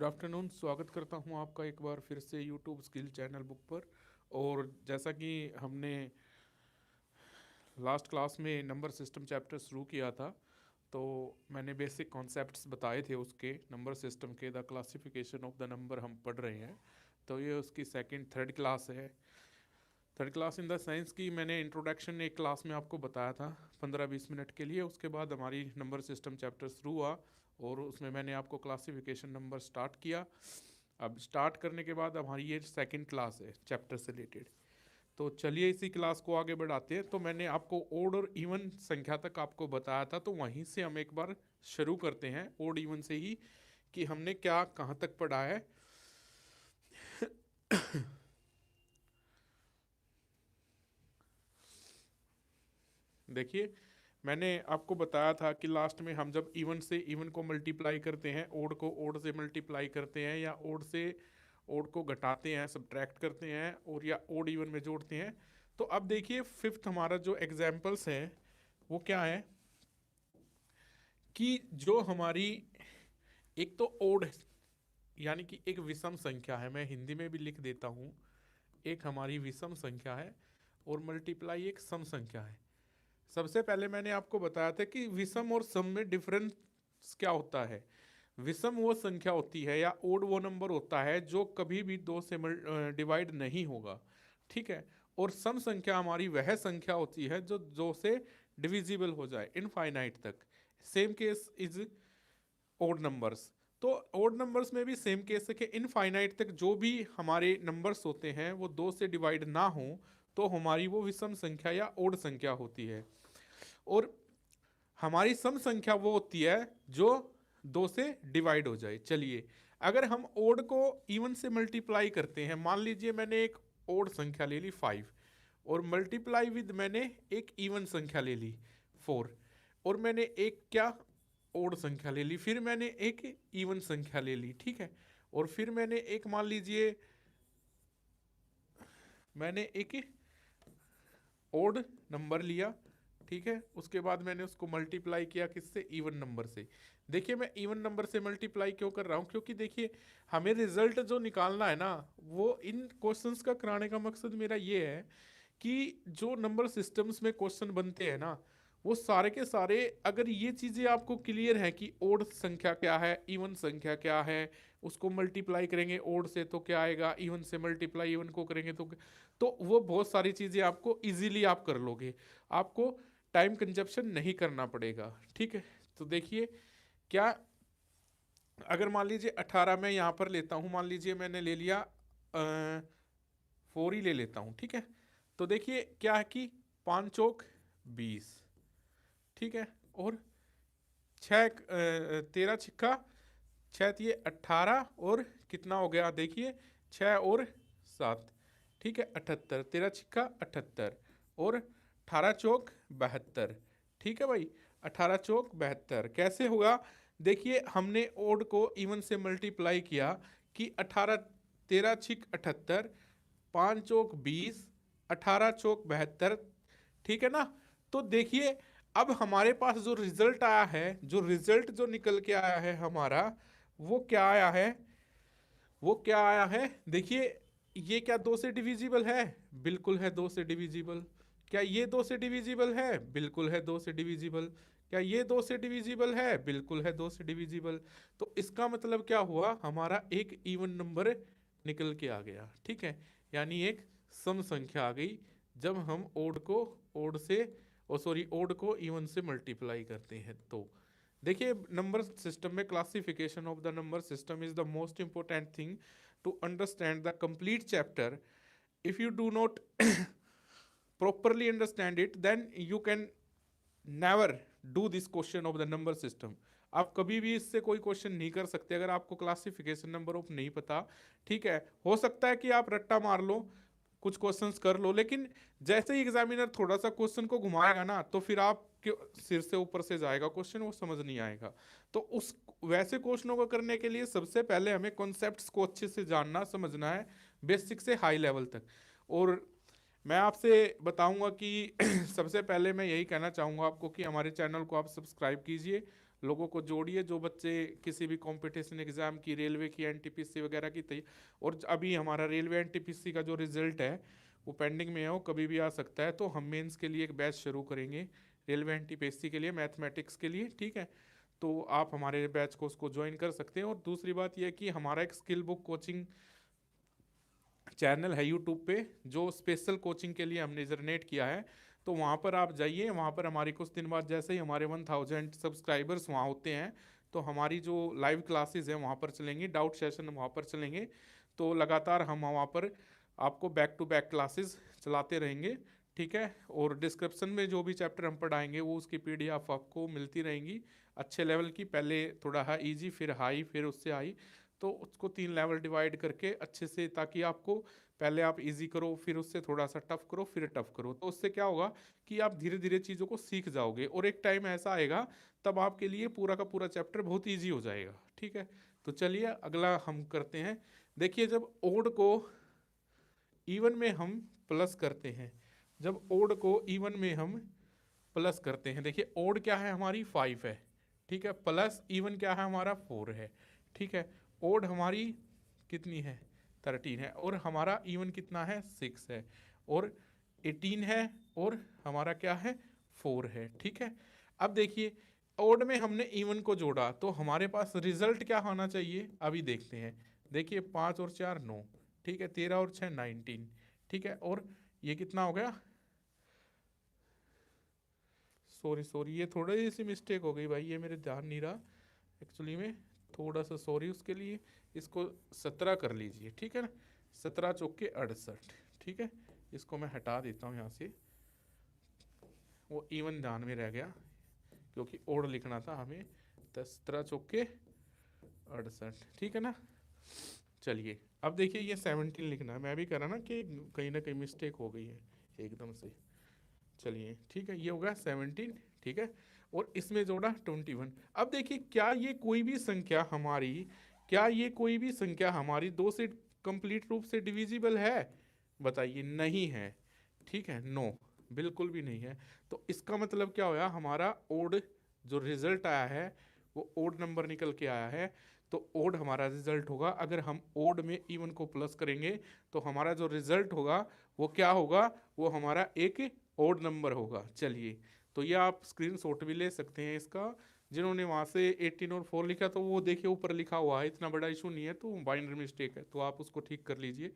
Good afternoon. स्वागत करता हूं आपका एक बार फिर से यूट्यूब स्किल चैनल बुक पर। और जैसा कि हमने लास्ट क्लास में नंबर सिस्टम चैप्टर शुरू किया था, तो मैंने बेसिक कॉन्सेप्ट्स बताए थे उसके नंबर सिस्टम के। The classification of the number हम पढ़ रहे हैं, तो ये उसकी थर्ड क्लास है। Third class in the science की मैंने इंट्रोडक्शन एक क्लास में आपको बताया था 15-20 मिनट के लिए। उसके बाद हमारी नंबर सिस्टम चैप्टर शुरू हुआ और उसमें मैंने आपको क्लासिफिकेशन नंबर स्टार्ट किया। अब स्टार्ट करने के बाद हमारी ये सेकंड क्लास है चैप्टर से रिलेटेड। तो चलिए इसी क्लास को आगे बढ़ाते हैं। तो मैंने आपको ओड और इवन संख्या तक आपको बताया था, तो वहीं से हम एक बार शुरू करते हैं ओड इवन से ही, कि हमने क्या कहाँ तक पढ़ा है। देखिए, मैंने आपको बताया था कि लास्ट में हम जब इवन से इवन को मल्टीप्लाई करते हैं, ओड को ओड से मल्टीप्लाई करते हैं, या ओड से ओड को घटाते हैं, सब्ट्रैक्ट करते हैं, और या ओड इवन में जोड़ते हैं। तो अब देखिए फिफ्थ हमारा जो एग्जाम्पल्स है वो क्या है, कि जो हमारी एक तो ओड यानी कि एक विषम संख्या है, मैं हिंदी में भी लिख देता हूँ। एक हमारी विषम संख्या है और मल्टीप्लाई एक सम संख्या है। सबसे पहले मैंने आपको बताया था कि विषम और सम में डिफरेंस क्या होता है। विषम वो संख्या होती है या ओड वो नंबर होता है जो कभी भी दो से डिवाइड नहीं होगा, ठीक है। और सम संख्या हमारी वह संख्या होती है जो दो से डिविजिबल हो जाए इनफाइनाइट तक। Same case is odd numbers. तो ओड नंबर्स में भी सेम केस है कि इनफाइनाइट तक जो भी हमारे नंबर्स होते हैं वो दो से डिवाइड ना हो, तो हमारी वो विषम संख्या या ओड संख्या होती है। और हमारी सम संख्या वो होती है जो दो से डिवाइड हो जाए। चलिए, अगर हम ओड को इवन से मल्टीप्लाई करते हैं, मान लीजिए मैंने एक ओड संख्या ले ली 5 और मल्टीप्लाई विद मैंने एक इवन संख्या ले ली 4, और मैंने एक क्या ओड संख्या ले ली, फिर मैंने एक इवन संख्या ले ली, ठीक है। और फिर मैंने एक मान लीजिए मैंने एक ओड नंबर लिया, ठीक है। उसके बाद मैंने उसको मल्टीप्लाई किया किससे, इवन नंबर से। देखिए मैं इवन नंबर से मल्टीप्लाई क्यों कर रहा हूँ, क्योंकि देखिए हमें रिजल्ट जो निकालना है ना, वो इन क्वेश्चंस का कराने का मकसद मेरा ये है कि जो नंबर सिस्टम्स में क्वेश्चन बनते हैं ना, वो सारे के सारे, अगर ये चीज़ें आपको क्लियर है कि ओड संख्या क्या है, इवन संख्या क्या है, उसको मल्टीप्लाई करेंगे ओड से तो क्या आएगा, इवन से मल्टीप्लाई इवन को करेंगे तो वो बहुत सारी चीज़ें आपको इजीली आप कर लोगे। आपको टाइम कंजप्शन नहीं करना पड़ेगा, ठीक है। तो देखिए क्या, अगर मान लीजिए 18 मैं यहाँ पर लेता हूँ, मान लीजिए मैंने ले लिया 4 ही ले लेता हूँ, ठीक है। तो देखिए क्या है कि 5 चौक 20, ठीक है। और 13 छिक्का 6, ये 18, और कितना हो गया देखिए 6 और 7, ठीक है 78, 13 छिक्का 78, और 18 चौक 72, ठीक है भाई। 18 चौक 72 कैसे होगा, देखिए हमने ओड को इवन से मल्टीप्लाई किया कि 18, 13 छिक 78, 5 चौक 20, 18 चौक 72, ठीक है ना। तो देखिए अब हमारे पास जो रिजल्ट आया है, जो रिजल्ट जो निकल के आया है हमारा, वो क्या आया है, वो क्या आया है, देखिए ये क्या दो से डिविजिबल है, बिल्कुल है दो से डिविजिबल। क्या ये दो से डिविजिबल है, बिल्कुल है दो से डिविजिबल। क्या ये दो से डिविजिबल है, बिल्कुल है दो से डिविजिबल। तो इसका मतलब क्या हुआ, हमारा एक इवन नंबर निकल के आ गया, ठीक है। यानी एक सम संख्या आ गई जब हम ओड को ओड से ओड को इवन से मल्टीप्लाई करते हैं। तो देखिए नंबर सिस्टम में classification of the number system is the most important thing to understand the complete chapter. If you do not properly understand it, then you can never do this question of the number system। आप कभी भी इससे कोई question नहीं कर सकते अगर आपको क्लासिफिकेशन नंबर ऑफ नहीं पता, ठीक है। हो सकता है कि आप रट्टा मार लो, कुछ क्वेश्चंस कर लो, लेकिन जैसे ही एग्जामिनर थोड़ा सा क्वेश्चन को घुमाएगा ना, तो फिर आप सिर से ऊपर से जाएगा क्वेश्चन, वो समझ नहीं आएगा। तो उस वैसे क्वेश्चनों को करने के लिए सबसे पहले हमें कॉन्सेप्ट्स को अच्छे से जानना समझना है, बेसिक से हाई लेवल तक। और मैं आपसे बताऊंगा कि सबसे पहले मैं यही कहना चाहूँगा आपको कि हमारे चैनल को आप सब्सक्राइब कीजिए, लोगों को जोड़िए, जो बच्चे किसी भी कंपटीशन एग्ज़ाम की, रेलवे की, एनटीपीसी वगैरह की तैयारी, और अभी हमारा रेलवे एनटीपीसी का जो रिजल्ट है वो पेंडिंग में है, वो कभी भी आ सकता है, तो हम मेंस के लिए एक बैच शुरू करेंगे रेलवे एनटीपीसी के लिए, मैथमेटिक्स के लिए, ठीक है। तो आप हमारे बैच को उसको ज्वाइन कर सकते हैं। और दूसरी बात यह है कि हमारा एक स्किल बुक कोचिंग चैनल है यूट्यूब पे, जो स्पेशल कोचिंग के लिए हमने जनरेट किया है, तो वहाँ पर आप जाइए। वहाँ पर हमारी कुछ दिन बाद जैसे ही हमारे 1000 सब्सक्राइबर्स वहाँ होते हैं, तो हमारी जो लाइव क्लासेस हैं वहाँ पर चलेंगी, डाउट सेशन वहाँ पर चलेंगे। तो लगातार हम वहाँ पर आपको बैक टू बैक क्लासेस चलाते रहेंगे, ठीक है। और डिस्क्रिप्शन में जो भी चैप्टर हम पढ़ाएंगे वो उसकी पीडीएफ आपको मिलती रहेंगी, अच्छे लेवल की, पहले थोड़ा है ईजी, फिर हाई, फिर उससे हाई, तो उसको 3 लेवल डिवाइड करके अच्छे से, ताकि आपको पहले आप इजी करो, फिर उससे थोड़ा सा टफ करो, फिर टफ करो, तो उससे क्या होगा कि आप धीरे धीरे चीज़ों को सीख जाओगे, और एक टाइम ऐसा आएगा तब आपके लिए पूरा का पूरा चैप्टर बहुत ईजी हो जाएगा, ठीक है। तो चलिए अगला हम करते हैं। देखिए, जब ओड को इवन में हम प्लस करते हैं, जब ओड को इवन में हम प्लस करते हैं, देखिए ओड क्या है हमारी 5 है, ठीक है, प्लस इवन क्या है हमारा 4 है, ठीक है। ओड हमारी कितनी है 13 है, और हमारा इवन कितना है 6 है, और 18 है, और हमारा क्या है 4 है, ठीक है। अब देखिए ओड में हमने इवन को जोड़ा, तो हमारे पास रिजल्ट क्या होना चाहिए, अभी देखते हैं। देखिए 5 और 4 9, ठीक है, 13 और 6 19, ठीक है। और ये कितना हो गया, सॉरी सॉरी, ये थोड़ी सी मिस्टेक हो गई भाई, ये मेरे ध्यान नहीं रहा एक्चुअली में, थोड़ा सा सॉरी उसके लिए। इसको 17 कर लीजिए, ठीक है ना, 17 चौके 68, ठीक है। इसको मैं हटा देता हूँ यहाँ से, वो इवन ध्यान में रह गया क्योंकि ओड लिखना था हमें, 17 चौके 68, ठीक है ना। चलिए अब देखिए ये 17 लिखना है, मैं भी कह रहा ना कि कहीं ना कहीं मिस्टेक हो गई है एकदम से। चलिए ठीक है, ये होगा 17, ठीक है। और इसमें जोड़ा 21। अब देखिए क्या ये कोई भी संख्या हमारी, क्या ये कोई भी संख्या हमारी 2 से कंप्लीट रूप से डिविजिबल है, बताइए, नहीं है, ठीक है, नो, बिल्कुल भी नहीं है। तो इसका मतलब क्या होया, हमारा ओड जो रिजल्ट आया है वो ओड नंबर निकल के आया है, तो ओड हमारा रिजल्ट होगा। अगर हम ओड में इवन को प्लस करेंगे तो हमारा जो रिजल्ट होगा वो क्या होगा, वो हमारा एक ओड नंबर होगा। चलिए, तो ये आप स्क्रीनशॉट भी ले सकते हैं इसका, जिन्होंने वहाँ से 18 और 4 लिखा तो वो देखिए ऊपर लिखा हुआ है, इतना बड़ा इशू नहीं है, तो बाइनरी मिस्टेक है, तो आप उसको ठीक कर लीजिए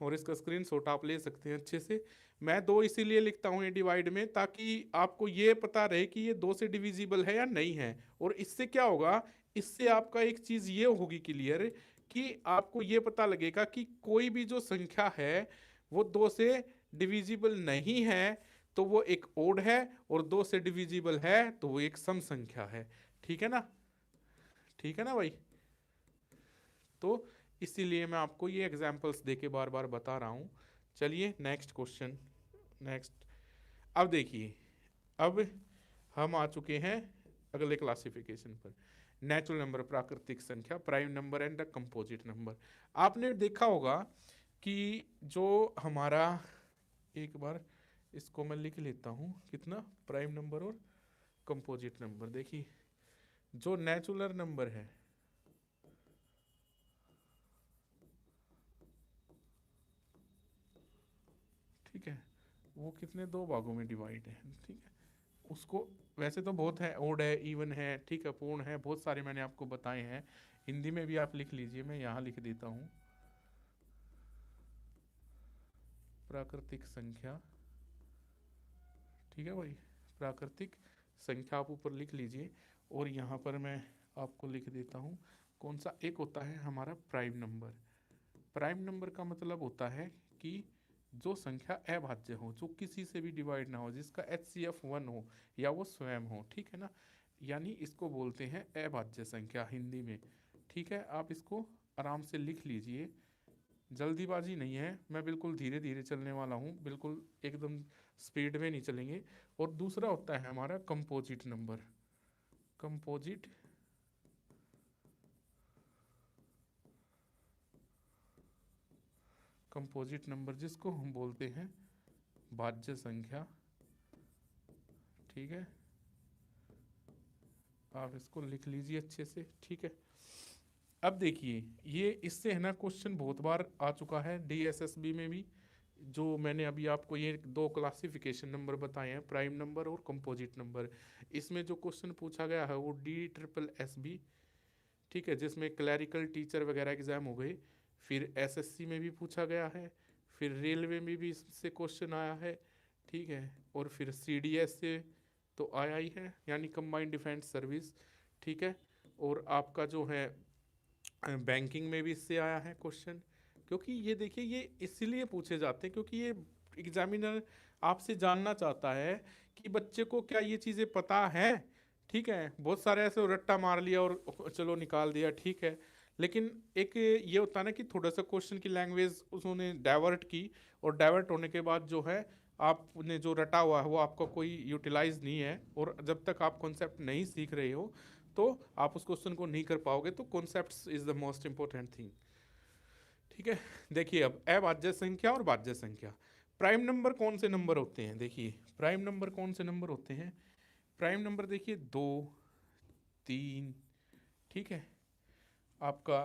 और इसका स्क्रीनशॉट आप ले सकते हैं अच्छे से। मैं 2 इसीलिए लिखता हूँ ये डिवाइड में, ताकि आपको ये पता रहे कि ये 2 से डिविजिबल है या नहीं है। और इससे क्या होगा, इससे आपका एक चीज़ ये होगी क्लियर, कि आपको ये पता लगेगा कि कोई भी जो संख्या है वो 2 से डिविजिबल नहीं है तो वो एक ओड है, और 2 से डिविजिबल है तो वो एक सम संख्या है, ठीक है ना, ठीक है ना भाई। तो इसीलिए मैं आपको ये एग्जांपल्स देके बार बार बता रहा हूँ। चलिए नेक्स्ट क्वेश्चन, नेक्स्ट। अब देखिए, अब हम आ चुके हैं अगले क्लासिफिकेशन पर, नेचुरल नंबर, प्राकृतिक संख्या, prime number and the composite number. आपने देखा होगा कि जो हमारा, एक बार इसको मैं लिख लेता हूँ, कितना, प्राइम नंबर और कंपोजिट नंबर। देखिए जो नेचुरल नंबर है, ठीक है, वो कितने, 2 भागों में डिवाइड है, ठीक है। उसको वैसे तो बहुत है, ओड है, इवन है, ठीक है, पूर्ण है, बहुत सारे मैंने आपको बताए हैं। हिंदी में भी आप लिख लीजिए, मैं यहाँ लिख देता हूँ, प्राकृतिक संख्या, ठीक है भाई, प्राकृतिक संख्या आप ऊपर लिख लीजिए। और यहाँ पर मैं आपको लिख देता हूँ कौन सा, एक होता है हमारा प्राइम नंबर। प्राइम नंबर का मतलब होता है कि जो संख्या अभाज्य हो, जो किसी से भी डिवाइड ना हो, जिसका HCF 1 हो या वो स्वयं हो, ठीक है ना, यानी इसको बोलते हैं अभाज्य संख्या हिंदी में, ठीक है। आप इसको आराम से लिख लीजिए, जल्दीबाजी नहीं है, मैं बिल्कुल धीरे धीरे चलने वाला हूँ, बिल्कुल एकदम स्पीड में नहीं चलेंगे। और दूसरा होता है हमारा composite number, composite composite number जिसको हम बोलते हैं भाज्य संख्या, ठीक है, आप इसको लिख लीजिए अच्छे से, ठीक है। अब देखिए ये इससे है ना क्वेश्चन बहुत बार आ चुका है DSSB में भी, जो मैंने अभी आपको ये दो क्लासिफिकेशन नंबर बताए हैं, प्राइम नंबर और कंपोजिट नंबर, इसमें जो क्वेश्चन पूछा गया है वो DSSB, ठीक है, जिसमें क्लैरिकल टीचर वगैरह एग्जाम हो गए, फिर SSC में भी पूछा गया है, फिर रेलवे में भी इससे क्वेश्चन आया है, ठीक है, और फिर CDS से तो आया ही है, यानी कंबाइंड डिफेंस सर्विस, ठीक है, और आपका जो है बैंकिंग में भी इससे आया है क्वेश्चन। क्योंकि ये देखिए ये इसलिए पूछे जाते हैं क्योंकि ये एग्जामिनर आपसे जानना चाहता है कि बच्चे को क्या ये चीज़ें पता है, ठीक है। बहुत सारे ऐसे रट्टा मार लिया और चलो निकाल दिया, ठीक है, लेकिन एक ये होता है ना कि थोड़ा सा क्वेश्चन की लैंग्वेज उन्होंने डाइवर्ट की, और डाइवर्ट होने के बाद जो है आपने जो रटा हुआ है वो आपका कोई यूटिलाइज नहीं है, और जब तक आप कॉन्सेप्ट नहीं सीख रहे हो तो आप उस क्वेश्चन को नहीं कर पाओगे। तो concepts is the most important thing, ठीक है। देखिए अब अभाज्य संख्या और भाज्य संख्या, प्राइम नंबर कौन से नंबर होते हैं, देखिए प्राइम नंबर कौन से नंबर होते हैं, प्राइम नंबर देखिए 2, 3, ठीक है, आपका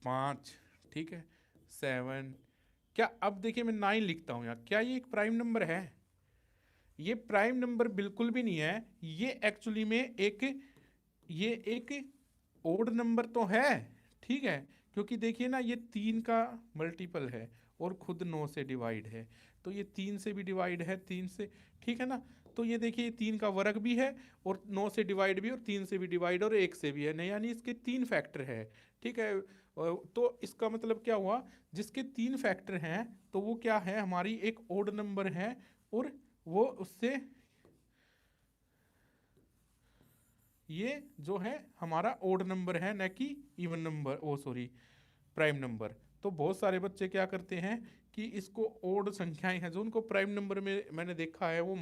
5, ठीक है, 7, क्या अब देखिए मैं 9 लिखता हूं यहाँ, क्या ये एक प्राइम नंबर है? ये प्राइम नंबर बिल्कुल भी नहीं है, ये एक्चुअली में ये एक ओड नंबर तो है, ठीक है, क्योंकि देखिए ना ये 3 का मल्टीपल है और खुद 9 से डिवाइड है, तो ये 3 से भी डिवाइड है, 3 से, ठीक है ना, तो ये देखिए 3 का वर्ग भी है और 9 से डिवाइड भी, और 3 से भी डिवाइड और 1 से भी है, नहीं यानी इसके 3 फैक्टर है, ठीक है। तो इसका मतलब क्या हुआ, जिसके 3 फैक्टर हैं तो वो क्या है, हमारी एक ओड नंबर है, और वो उससे ये जो है हमारा ओड नंबर है, न कि इवन नंबर, ओ सॉरी प्राइम नंबर। तो बहुत सारे बच्चे क्या करते हैं कि इसको ओड संख्याएं हैं जो उनको प्राइम नंबर में मैंने देखा है, वो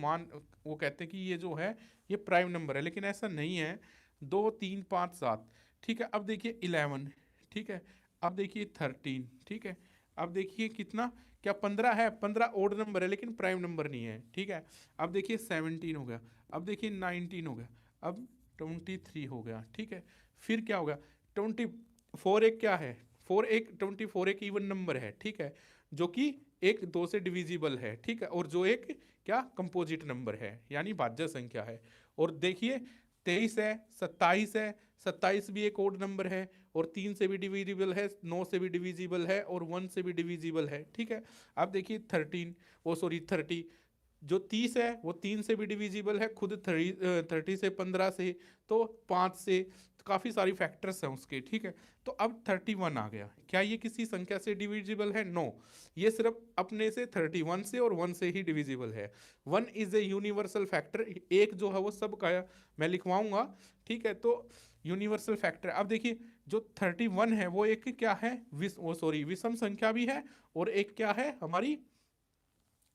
कहते हैं कि ये जो है ये प्राइम नंबर है, लेकिन ऐसा नहीं है। 2, 3, 5, 7, ठीक है, अब देखिए 11, ठीक है, अब देखिए 13, ठीक है, अब देखिए कितना, क्या 15 है, 15 ओड नंबर है लेकिन प्राइम नंबर नहीं है, ठीक है। अब देखिए 17 हो गया, अब देखिए 19 हो गया, अब 23 हो गया, ठीक है, फिर क्या हो गया 24, एक क्या है 24 एक इवन नंबर है, ठीक है, जो कि 2 से डिविजिबल है, ठीक है, और जो एक क्या कंपोजिट नंबर है यानी भाज्य संख्या है। और देखिए 23 है, 27 है, 27 भी एक ओड नंबर है और 3 से भी डिविजिबल है, 9 से भी डिविजिबल है और 1 से भी डिविजिबल है, ठीक है। अब देखिए 30, जो 30 है वो 3 से भी डिविजिबल है, खुद 30 से, 15 से, तो 5 से, तो काफ़ी सारी फैक्टर्स हैं उसके, ठीक है। तो अब 31 आ गया, क्या ये किसी संख्या से डिविजिबल है? नो, ये सिर्फ अपने से 31 से और 1 से ही डिविजिबल है। 1 इज ए यूनिवर्सल फैक्टर, एक जो है वो सब का मैं लिखवाऊंगा, ठीक है, तो यूनिवर्सल फैक्टर। अब देखिए जो 31 है वो एक क्या है, विषम संख्या भी है, और एक क्या है हमारी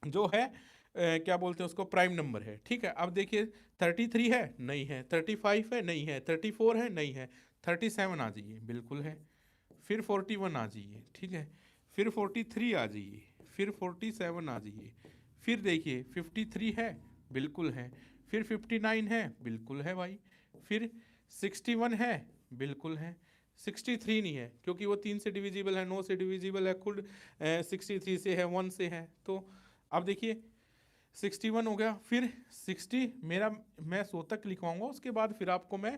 जो है क्या बोलते हैं उसको, प्राइम नंबर है, ठीक है। अब देखिए 33 है, नहीं है, 35 है, नहीं है, 34 है, नहीं है, 37 आ जाइए, बिल्कुल है, फिर 41 आ जाइए, ठीक है, फिर 43 आ जाइए, फिर 47 आ जाइए, फिर देखिए 53 है, बिल्कुल है, फिर 59 है, बिल्कुल है भाई, फिर 61 है, बिल्कुल है, 63 नहीं है क्योंकि वो 3 से डिविजिबल है, 9 से डिविजिबल है, खुद 63 से है, 1 से है, तो अब देखिए 61 हो गया, फिर 60 मेरा, मैं 100 तक लिखवाऊंगा, उसके बाद फिर आपको मैं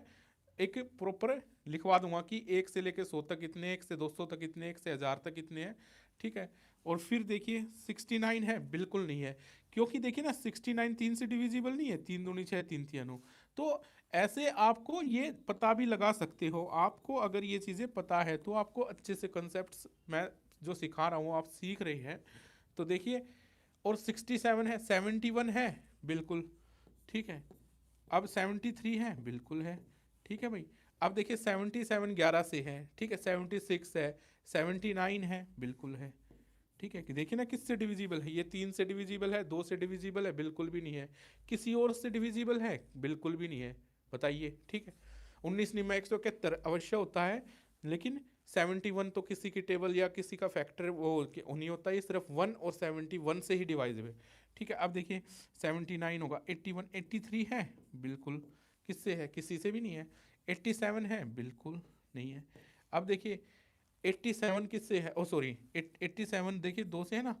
एक प्रॉपर लिखवा दूंगा कि 1 से लेके 100 तक इतने, 1 से 200 तक इतने, 1 से 1000 तक इतने हैं, ठीक है। और फिर देखिए 69 है, बिल्कुल नहीं है, क्योंकि देखिए ना 69 3 से डिविजिबल नहीं है, 3 दूनी 6, 3 तिया 9। तो ऐसे आपको ये पता भी लगा सकते हो, आपको अगर ये चीज़ें पता है तो आपको अच्छे से कंसेप्ट मैं जो सिखा रहा हूँ आप सीख रहे हैं, तो देखिए। और 67 है, 71 है, बिल्कुल, ठीक है, अब 73 है, बिल्कुल है, ठीक है भाई। अब देखिए 77 11 से है, ठीक है, 76 है, 79 है, बिल्कुल है, ठीक है, कि देखिए ना किससे डिविजिबल है, ये 3 से डिविजिबल है, 2 से डिविजिबल है, बिल्कुल भी नहीं है, किसी और से डिविजिबल है, बिल्कुल भी नहीं है, बताइए, ठीक है। 19 निम्मा 171 अवश्य होता है, लेकिन 71 तो किसी की टेबल या किसी का फैक्टर वो नहीं होता, ये सिर्फ 1 और 71 से ही डिवाइजेबल है। ठीक है, अब देखिए 79 होगा, 81, 83 है बिल्कुल, किससे है, किसी से भी नहीं है। 87 है बिल्कुल नहीं है। अब देखिए 87 किससे है, ओ सॉरी 87 देखिए 2 से है ना,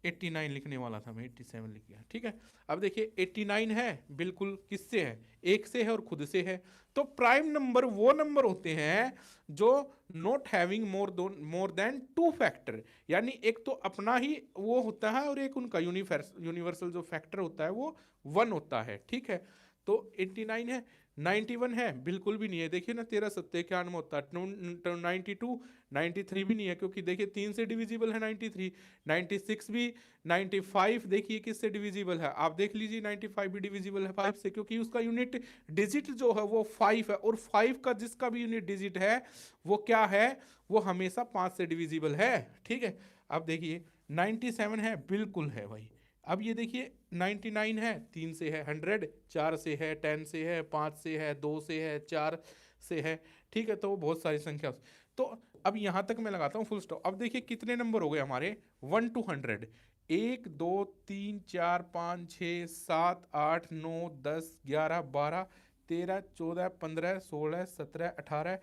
89 लिखने वाला था मैं, 87 लिख गया। ठीक है, अब देखिए 89 है बिल्कुल, किससे है, एक से है और खुद से है। तो प्राइम नंबर वो नंबर होते हैं जो not having more than two factor, यानी एक तो अपना ही वो होता है और एक उनका यूनिवर्सल जो फैक्टर होता है वो 1 होता है। ठीक है, तो 89 है। 91 है बिल्कुल भी नहीं है, देखिए ना 13 सत्ते 91 होता है। 92, 93 भी नहीं है, क्योंकि देखिए 3 से डिविजिबल है 93। 96 भी, 95 देखिए किससे डिविजिबल है, आप देख लीजिए 95 भी डिविजिबल है 5 से, क्योंकि उसका यूनिट डिजिट जो है वो 5 है, और 5 का जिसका भी यूनिट डिजिट है वो क्या है, वो हमेशा 5 से डिविजिबल है। ठीक है, अब देखिए 97 है बिल्कुल है भाई। अब ये देखिए 99 है, 3 से है, 100 4 से है, 10 से है, 5 से है, 2 से है, 4 से है। ठीक है, तो बहुत सारी संख्या। तो अब यहां तक मैं लगाता हूँ फुल स्टॉप। अब देखिए कितने नंबर हो गए हमारे 1 to 100, 1 2 3 4 5 6 7 8 9 10 11 12 13 14 15 16 17 18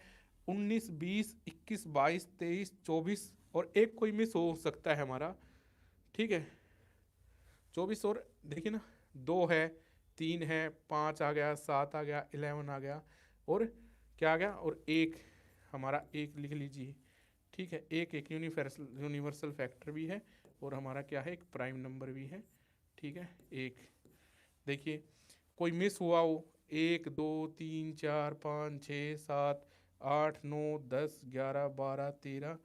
19 20 21 22 23 24, और एक कोई मिस हो सकता है हमारा। ठीक है, 24, और देखिए ना 2 है, 3 है, 5 आ गया, 7 आ गया, 11 आ गया, और क्या आ गया, और एक हमारा एक लिख लीजिए। ठीक है, एक यूनिवर्सल फैक्टर भी है, और हमारा क्या है, एक प्राइम नंबर भी है। ठीक है, एक देखिए कोई मिस हुआ हो, 1 2 3 4 5 6 7 8 9 10 11 12 13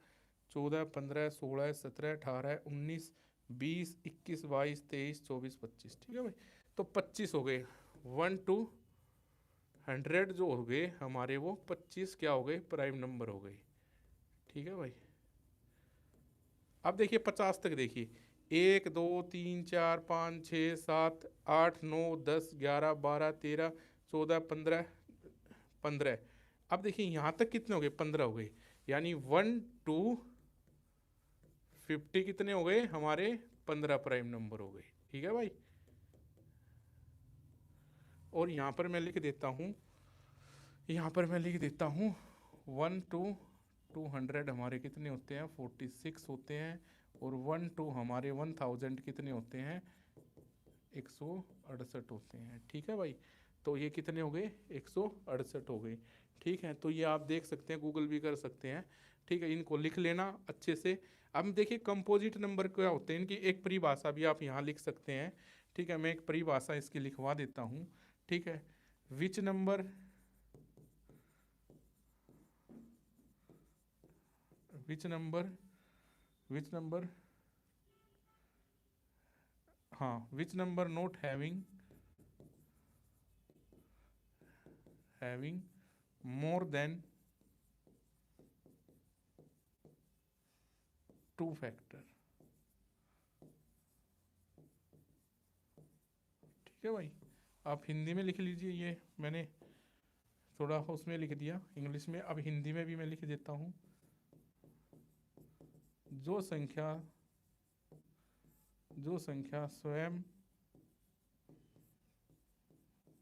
14 15 16 17 18 19 20 21 22 23 24 25। ठीक है भाई, तो 25 हो गए। 1 to 100 जो हो गए हमारे, वो 25 क्या हो गए, प्राइम नंबर हो गए। ठीक है भाई, अब देखिए 50 तक देखिए, 1 2 3 4 5 6 7 8 9 10 11 12 13 14 15 15। अब देखिए यहाँ तक कितने हो गए, 15 हो गए, यानी 1 to 50 कितने हो गए हमारे, 15 प्राइम नंबर हो गए। ठीक है भाई, और यहाँ पर मैं लिख देता हूँ, यहाँ पर मैं लिख देता हूँ 1 to 200 हमारे कितने होते हैं, 46 होते हैं, और 1 to हमारे 1000 कितने होते हैं, 168 होते हैं। ठीक है भाई, तो ये कितने हो गए, 168 हो गए। ठीक है, तो ये आप देख सकते हैं, गूगल भी कर सकते हैं। ठीक है, इनको लिख लेना अच्छे से। अब देखिए कंपोजिट नंबर क्या होते हैं, इनकी एक परिभाषा भी आप यहाँ लिख सकते हैं। ठीक है, मैं एक परिभाषा इसकी लिखवा देता हूँ। ठीक है, which number which number which number हाँ, which number not having more than two factor. ठीक है भाई, आप हिंदी में लिख लीजिए, ये मैंने थोड़ा उसमें लिख दिया इंग्लिश में, अब हिंदी में भी मैं लिख देता हूँ। जो संख्या स्वयं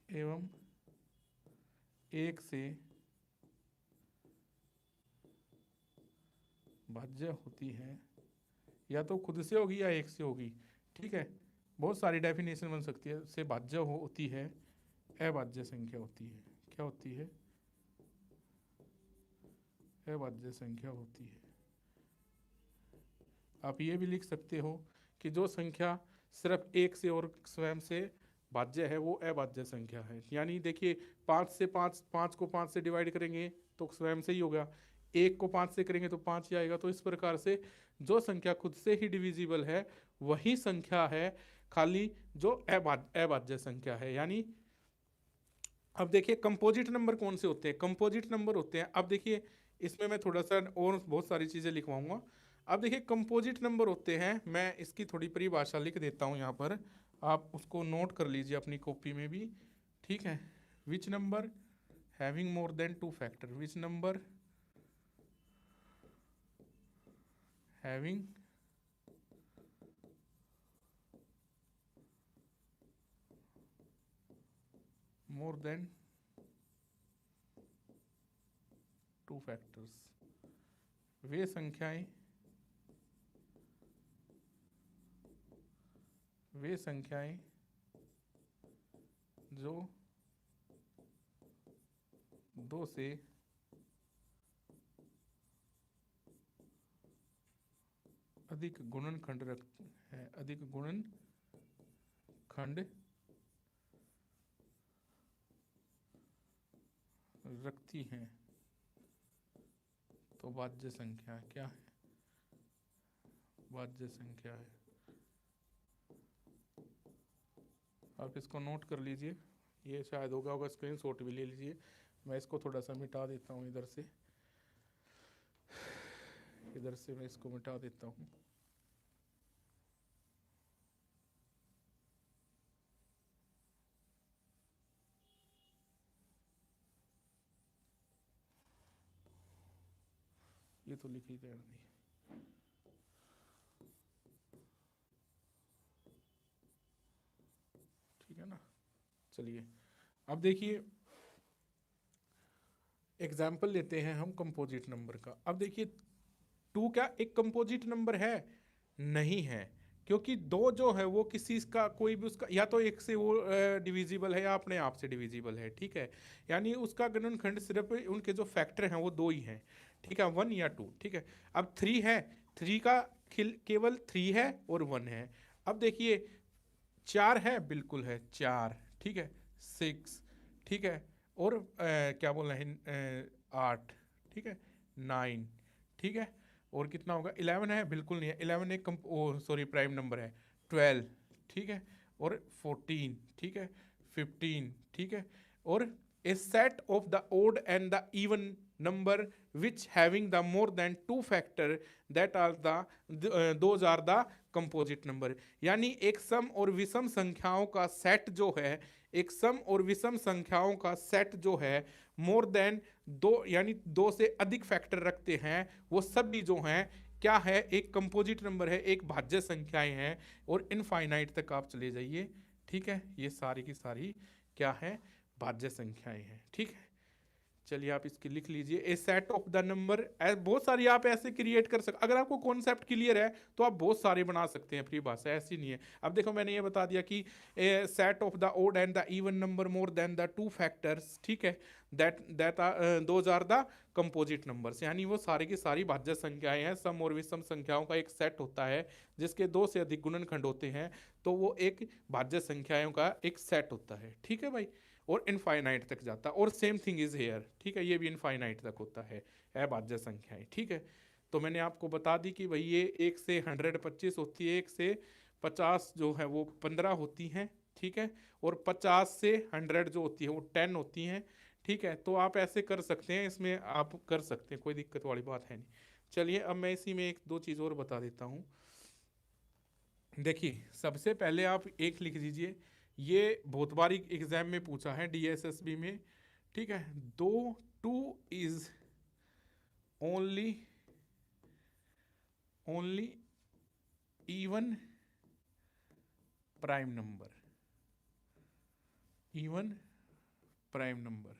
एवं एक से भाज्य होती है, या तो खुद से होगी या एक से होगी। ठीक है, बहुत सारी डेफिनेशन बन सकती है, से भाज्य होती है, अभाज्य संख्या होती है। क्या होती है, अभाज्य संख्या होती है। आप ये भी लिख सकते हो कि जो संख्या सिर्फ एक से और स्वयं से भाज्य है वो अभाज्य संख्या है। यानी देखिए 5 से 5, 5 को 5 से डिवाइड करेंगे तो स्वयं से ही होगा, 1 को 5 से करेंगे तो 5 ही आएगा। तो इस प्रकार से जो संख्या खुद से ही डिविजिबल है वही संख्या है, खाली जो अभाज्य संख्या है। यानी अब देखिए कंपोजिट नंबर कौन से होते हैं, कंपोजिट नंबर होते हैं, अब देखिए इसमें मैं थोड़ा सा और बहुत सारी चीज़ें लिखवाऊंगा। अब देखिए कंपोजिट नंबर होते हैं, मैं इसकी थोड़ी परिभाषा लिख देता हूँ यहाँ पर, आप उसको नोट कर लीजिए अपनी कॉपी में भी। ठीक है, which number having more than two factor, which number having more than 2 factors, वे संख्याएं जो 2 से अधिक गुणनखंड रखती हैं, तो भाज्य संख्या क्या है? भाज्य संख्या है। आप इसको नोट कर लीजिए, ये शायद होगा स्क्रीनशॉट भी ले लीजिए। मैं इसको थोड़ा सा मिटा देता हूँ इधर से मैं इसको मिटा देता हूँ। ये तो लिख ही देना नहीं, ठीक है ना। चलिए अब देखिए एग्जाम्पल लेते हैं हम कंपोजिट नंबर का। अब देखिए 2 क्या एक कंपोजिट नंबर है? नहीं है, क्योंकि 2 जो है वो किसी का कोई भी उसका या तो एक से वो डिविजिबल है या अपने आप से डिविजिबल है, ठीक है। यानी उसका गुणनखंड सिर्फ उनके जो फैक्टर हैं वो 2 ही हैं, ठीक है, 1 या 2, ठीक है। अब 3 है, 3 का केवल 3 है और 1 है। अब देखिए 4 है, बिल्कुल है 4, ठीक है, 6, ठीक है, और क्या बोलना है 8, ठीक है, 9, ठीक है, और कितना होगा 11 है, बिल्कुल नहीं है, 11 एक सॉरी प्राइम नंबर है, 12, ठीक है, और 14, ठीक है, 15, ठीक है, और a set of the odd and the even number which having the more than 2 factor that are those are the composite number। यानी एक सम और विषम संख्याओं का सेट जो है, एक सम और विषम संख्याओं का सेट जो है मोर देन 2 यानी 2 से अधिक फैक्टर रखते हैं, वो सभी जो हैं क्या है, एक कंपोजिट नंबर है, एक भाज्य संख्याएं हैं, और इनफाइनाइट तक आप चले जाइए, ठीक है, ये सारी की सारी क्या है, भाज्य संख्याएं हैं, ठीक है। चलिए आप इसकी लिख लीजिए, ए सेट ऑफ द नंबर, बहुत सारी आप ऐसे क्रिएट कर सकते, अगर आपको कॉन्सेप्ट क्लियर है तो आप बहुत सारे बना सकते हैं, फ्री भाषा ऐसी नहीं है। अब देखो मैंने ये बता दिया कि a set of the odd and the even number more than the 2 factors, ठीक है, those are the composite numbers. यानी वो सारी की सारी भाज्य संख्याएं हैं, सम और विषम संख्याओं का एक सेट होता है जिसके 2 से अधिक गुणनखंड होते हैं, तो वो एक भाज्य संख्याओं का एक सेट होता है, ठीक है भाई, और इनफाइनाइट तक जाता है। और सेम थिंग इज हेयर, ठीक है, ये भी इनफाइनाइट तक होता है अभाज्य संख्याएं, ठीक है। तो मैंने आपको बता दी कि भाई ये 1 से 100 25 होती है, 1 से 50 जो है वो 15 होती हैं, ठीक है, और 50 से 100 जो होती है वो 10 होती हैं, ठीक है। तो आप ऐसे कर सकते हैं, इसमें आप कर सकते हैं, कोई दिक्कत वाली बात है नहीं। चलिए अब मैं इसी में 1-2 चीज़ और बता देता हूँ। देखिए सबसे पहले आप एक लिख दीजिए, ये बहुत बार एग्जाम में पूछा है डीएसएसबी में, ठीक है, दो 2 is only even prime number, even prime number.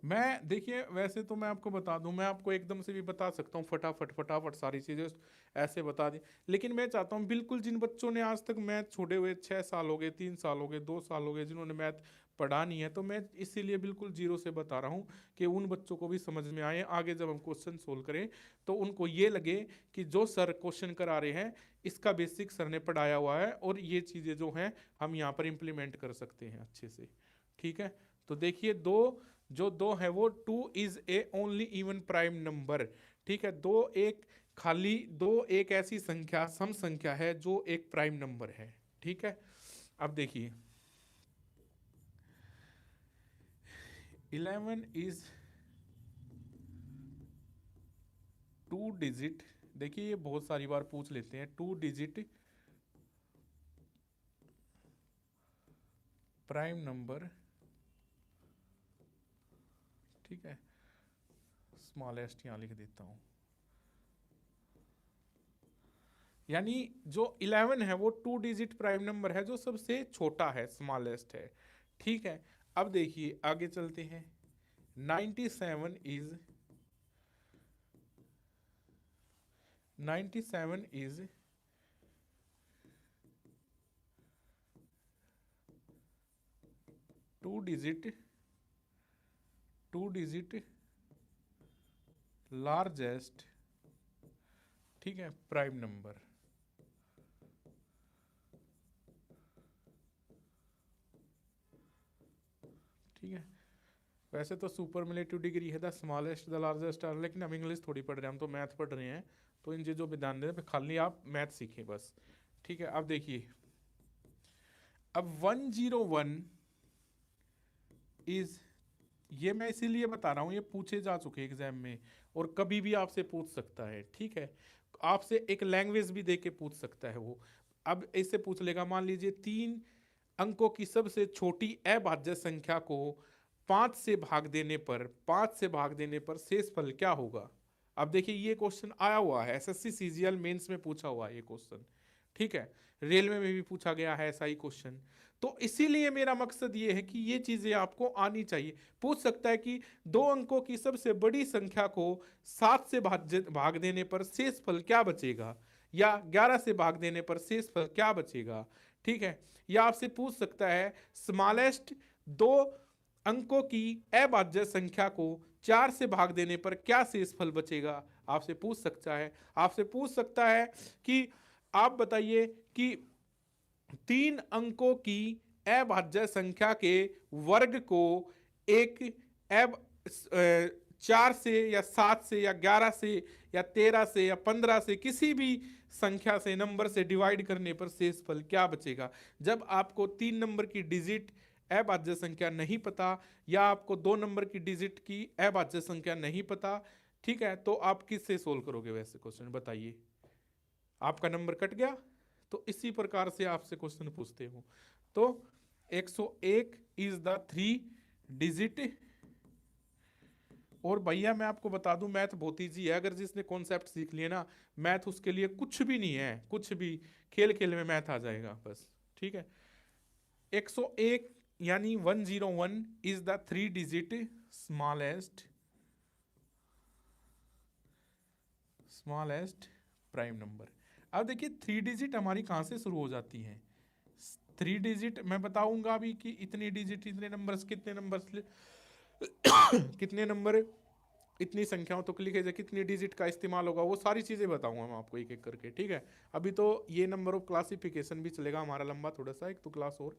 मैं देखिए वैसे तो मैं आपको बता दूं, मैं आपको एकदम से भी बता सकता हूँ फटाफट सारी चीज़ें ऐसे बता दी, लेकिन मैं चाहता हूँ बिल्कुल जिन बच्चों ने आज तक मैथ छोड़े हुए 6 साल हो गए, 3 साल हो गए, 2 साल हो गए, जिन्होंने मैथ पढ़ा नहीं है, तो मैं इसीलिए बिल्कुल जीरो से बता रहा हूँ कि उन बच्चों को भी समझ में आए, आगे जब हम क्वेश्चन सोल्व करें तो उनको ये लगे कि जो सर क्वेश्चन करा रहे हैं इसका बेसिक सर ने पढ़ाया हुआ है, और ये चीज़ें जो हैं हम यहाँ पर इम्प्लीमेंट कर सकते हैं अच्छे से, ठीक है। तो देखिए दो है वो 2 is A only even prime number, ठीक है, दो एक ऐसी संख्या सम संख्या है जो एक प्राइम नंबर है, ठीक है। अब देखिए 11 इज 2 डिजिट, देखिए ये बहुत सारी बार पूछ लेते हैं, 2 डिजिट प्राइम नंबर, ठीक है, स्मॉलेस्ट यहाँ लिख देता हूँ, यानी जो 11 है वो 2 डिजिट प्राइम नंबर है, जो सबसे छोटा है, स्मॉलेस्ट है। ठीक है, अब देखिए आगे चलते हैं। 97 इज 2 डिजिट लार्जेस्ट, ठीक है, प्राइम नंबर। ठीक है, वैसे तो सुपरलेटिव डिग्री है the smallest the largest are, लेकिन हम इंग्लिश थोड़ी पढ़ रहे हैं, हम तो मैथ पढ़ रहे हैं, तो इन चीज़ों पे ध्यान दें, खाली आप मैथ सीखें बस। ठीक है, अब देखिए, अब 101 इज, ये मैं इसीलिए बता रहा हूँ, ये पूछे जा चुके एग्जाम में और कभी भी आपसे पूछ सकता है। ठीक है, आपसे एक लैंग्वेज भी दे के पूछ सकता है वो। अब इससे पूछ लेगा, मान लीजिए 3 अंकों की सबसे छोटी अभाज्य संख्या को 5 से भाग देने पर शेषफल क्या होगा। अब देखिए ये क्वेश्चन आया हुआ है, एसएससी सीजीएल मेंस में पूछा हुआ है ये क्वेश्चन। ठीक है, रेलवे में भी पूछा गया है ऐसा ही क्वेश्चन। तो इसीलिए मेरा मकसद ये है कि ये चीजें आपको आनी चाहिए। पूछ सकता है कि 2 अंकों की सबसे बड़ी संख्या को 7 से भाग देने पर शेषफल क्या बचेगा, या 11 से भाग देने पर शेषफल क्या बचेगा। ठीक है, या आपसे पूछ सकता है स्मॉलेस्ट 2 अंकों की अभाज्य संख्या को 4 से भाग देने पर क्या शेषफल बचेगा, आपसे पूछ सकता है। आपसे पूछ सकता है कि आप बताइए कि 3 अंकों की अभाज्य संख्या के वर्ग को एक 4 से या 7 से या 11 से या 13 से या 15 से किसी भी संख्या से, नंबर से डिवाइड करने पर शेषफल क्या बचेगा। जब आपको 3 नंबर की डिजिट अभाज्य संख्या नहीं पता, या आपको 2 नंबर की डिजिट की अभाज्य संख्या नहीं पता, ठीक है, तो आप किससे सोल्व करोगे वैसे क्वेश्चन, बताइए। आपका नंबर कट गया, तो इसी प्रकार से आपसे क्वेश्चन पूछते हो। तो 101 इज द 3 डिजिट, और भैया मैं आपको बता दूं मैथ बहुत ईजी है, अगर जिसने कॉन्सेप्ट सीख लिए ना, मैथ उसके लिए कुछ भी नहीं है, कुछ भी, खेल खेल में मैथ आ जाएगा बस। ठीक है, 101 यानी 101 is the 3 digit smallest prime number. अब देखिए 3 डिजिट हमारी कहां से शुरू हो जाती है। 3 डिजिट मैं बताऊंगा अभी कि इतनी डिजिट, इतने नंबर्स, कितने नंबर्स कितने नंबर, इतनी संख्याओं तो लिखे जाए, कितनी डिजिट का इस्तेमाल होगा, वो सारी चीजें बताऊंगा मैं आपको एक एक करके। ठीक है, अभी तो ये नंबर ऑफ क्लासिफिकेशन भी चलेगा हमारा लंबा थोड़ा सा, एक तो क्लास और।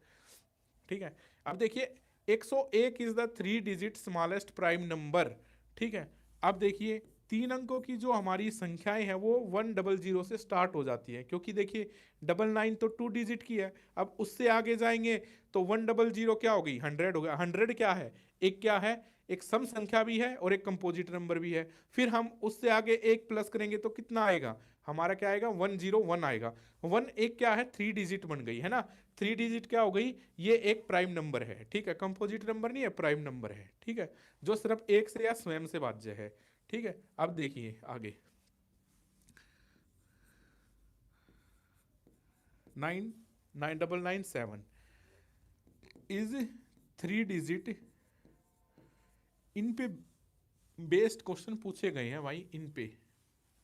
ठीक है, अब देखिए 101 is the 3 digit smallest prime number. ठीक है, अब देखिए 3 अंकों की जो हमारी संख्याएं हैं वो 100 से स्टार्ट हो जाती है, क्योंकि देखिए 99 तो 2 डिजिट की है। अब उससे आगे जाएंगे तो 100 क्या हो गई, 100 हो गया। 100 क्या है, एक क्या है, एक सम संख्या भी है और एक कंपोजिट नंबर भी है। फिर हम उससे आगे एक प्लस करेंगे तो कितना आएगा, हमारा क्या आएगा, 101 आएगा। 1 क्या है, 3 डिजिट बन गई है ना। 3 डिजिट क्या हो गई, ये एक प्राइम नंबर है। ठीक है, कंपोजिट नंबर नहीं है, प्राइम नंबर है। ठीक है, जो सिर्फ एक से या स्वयं से भाज्य है। ठीक है, अब देखिए आगे 9997 इज 3 डिजिट। इन पे बेस्ड क्वेश्चन पूछे गए हैं भाई, इन पे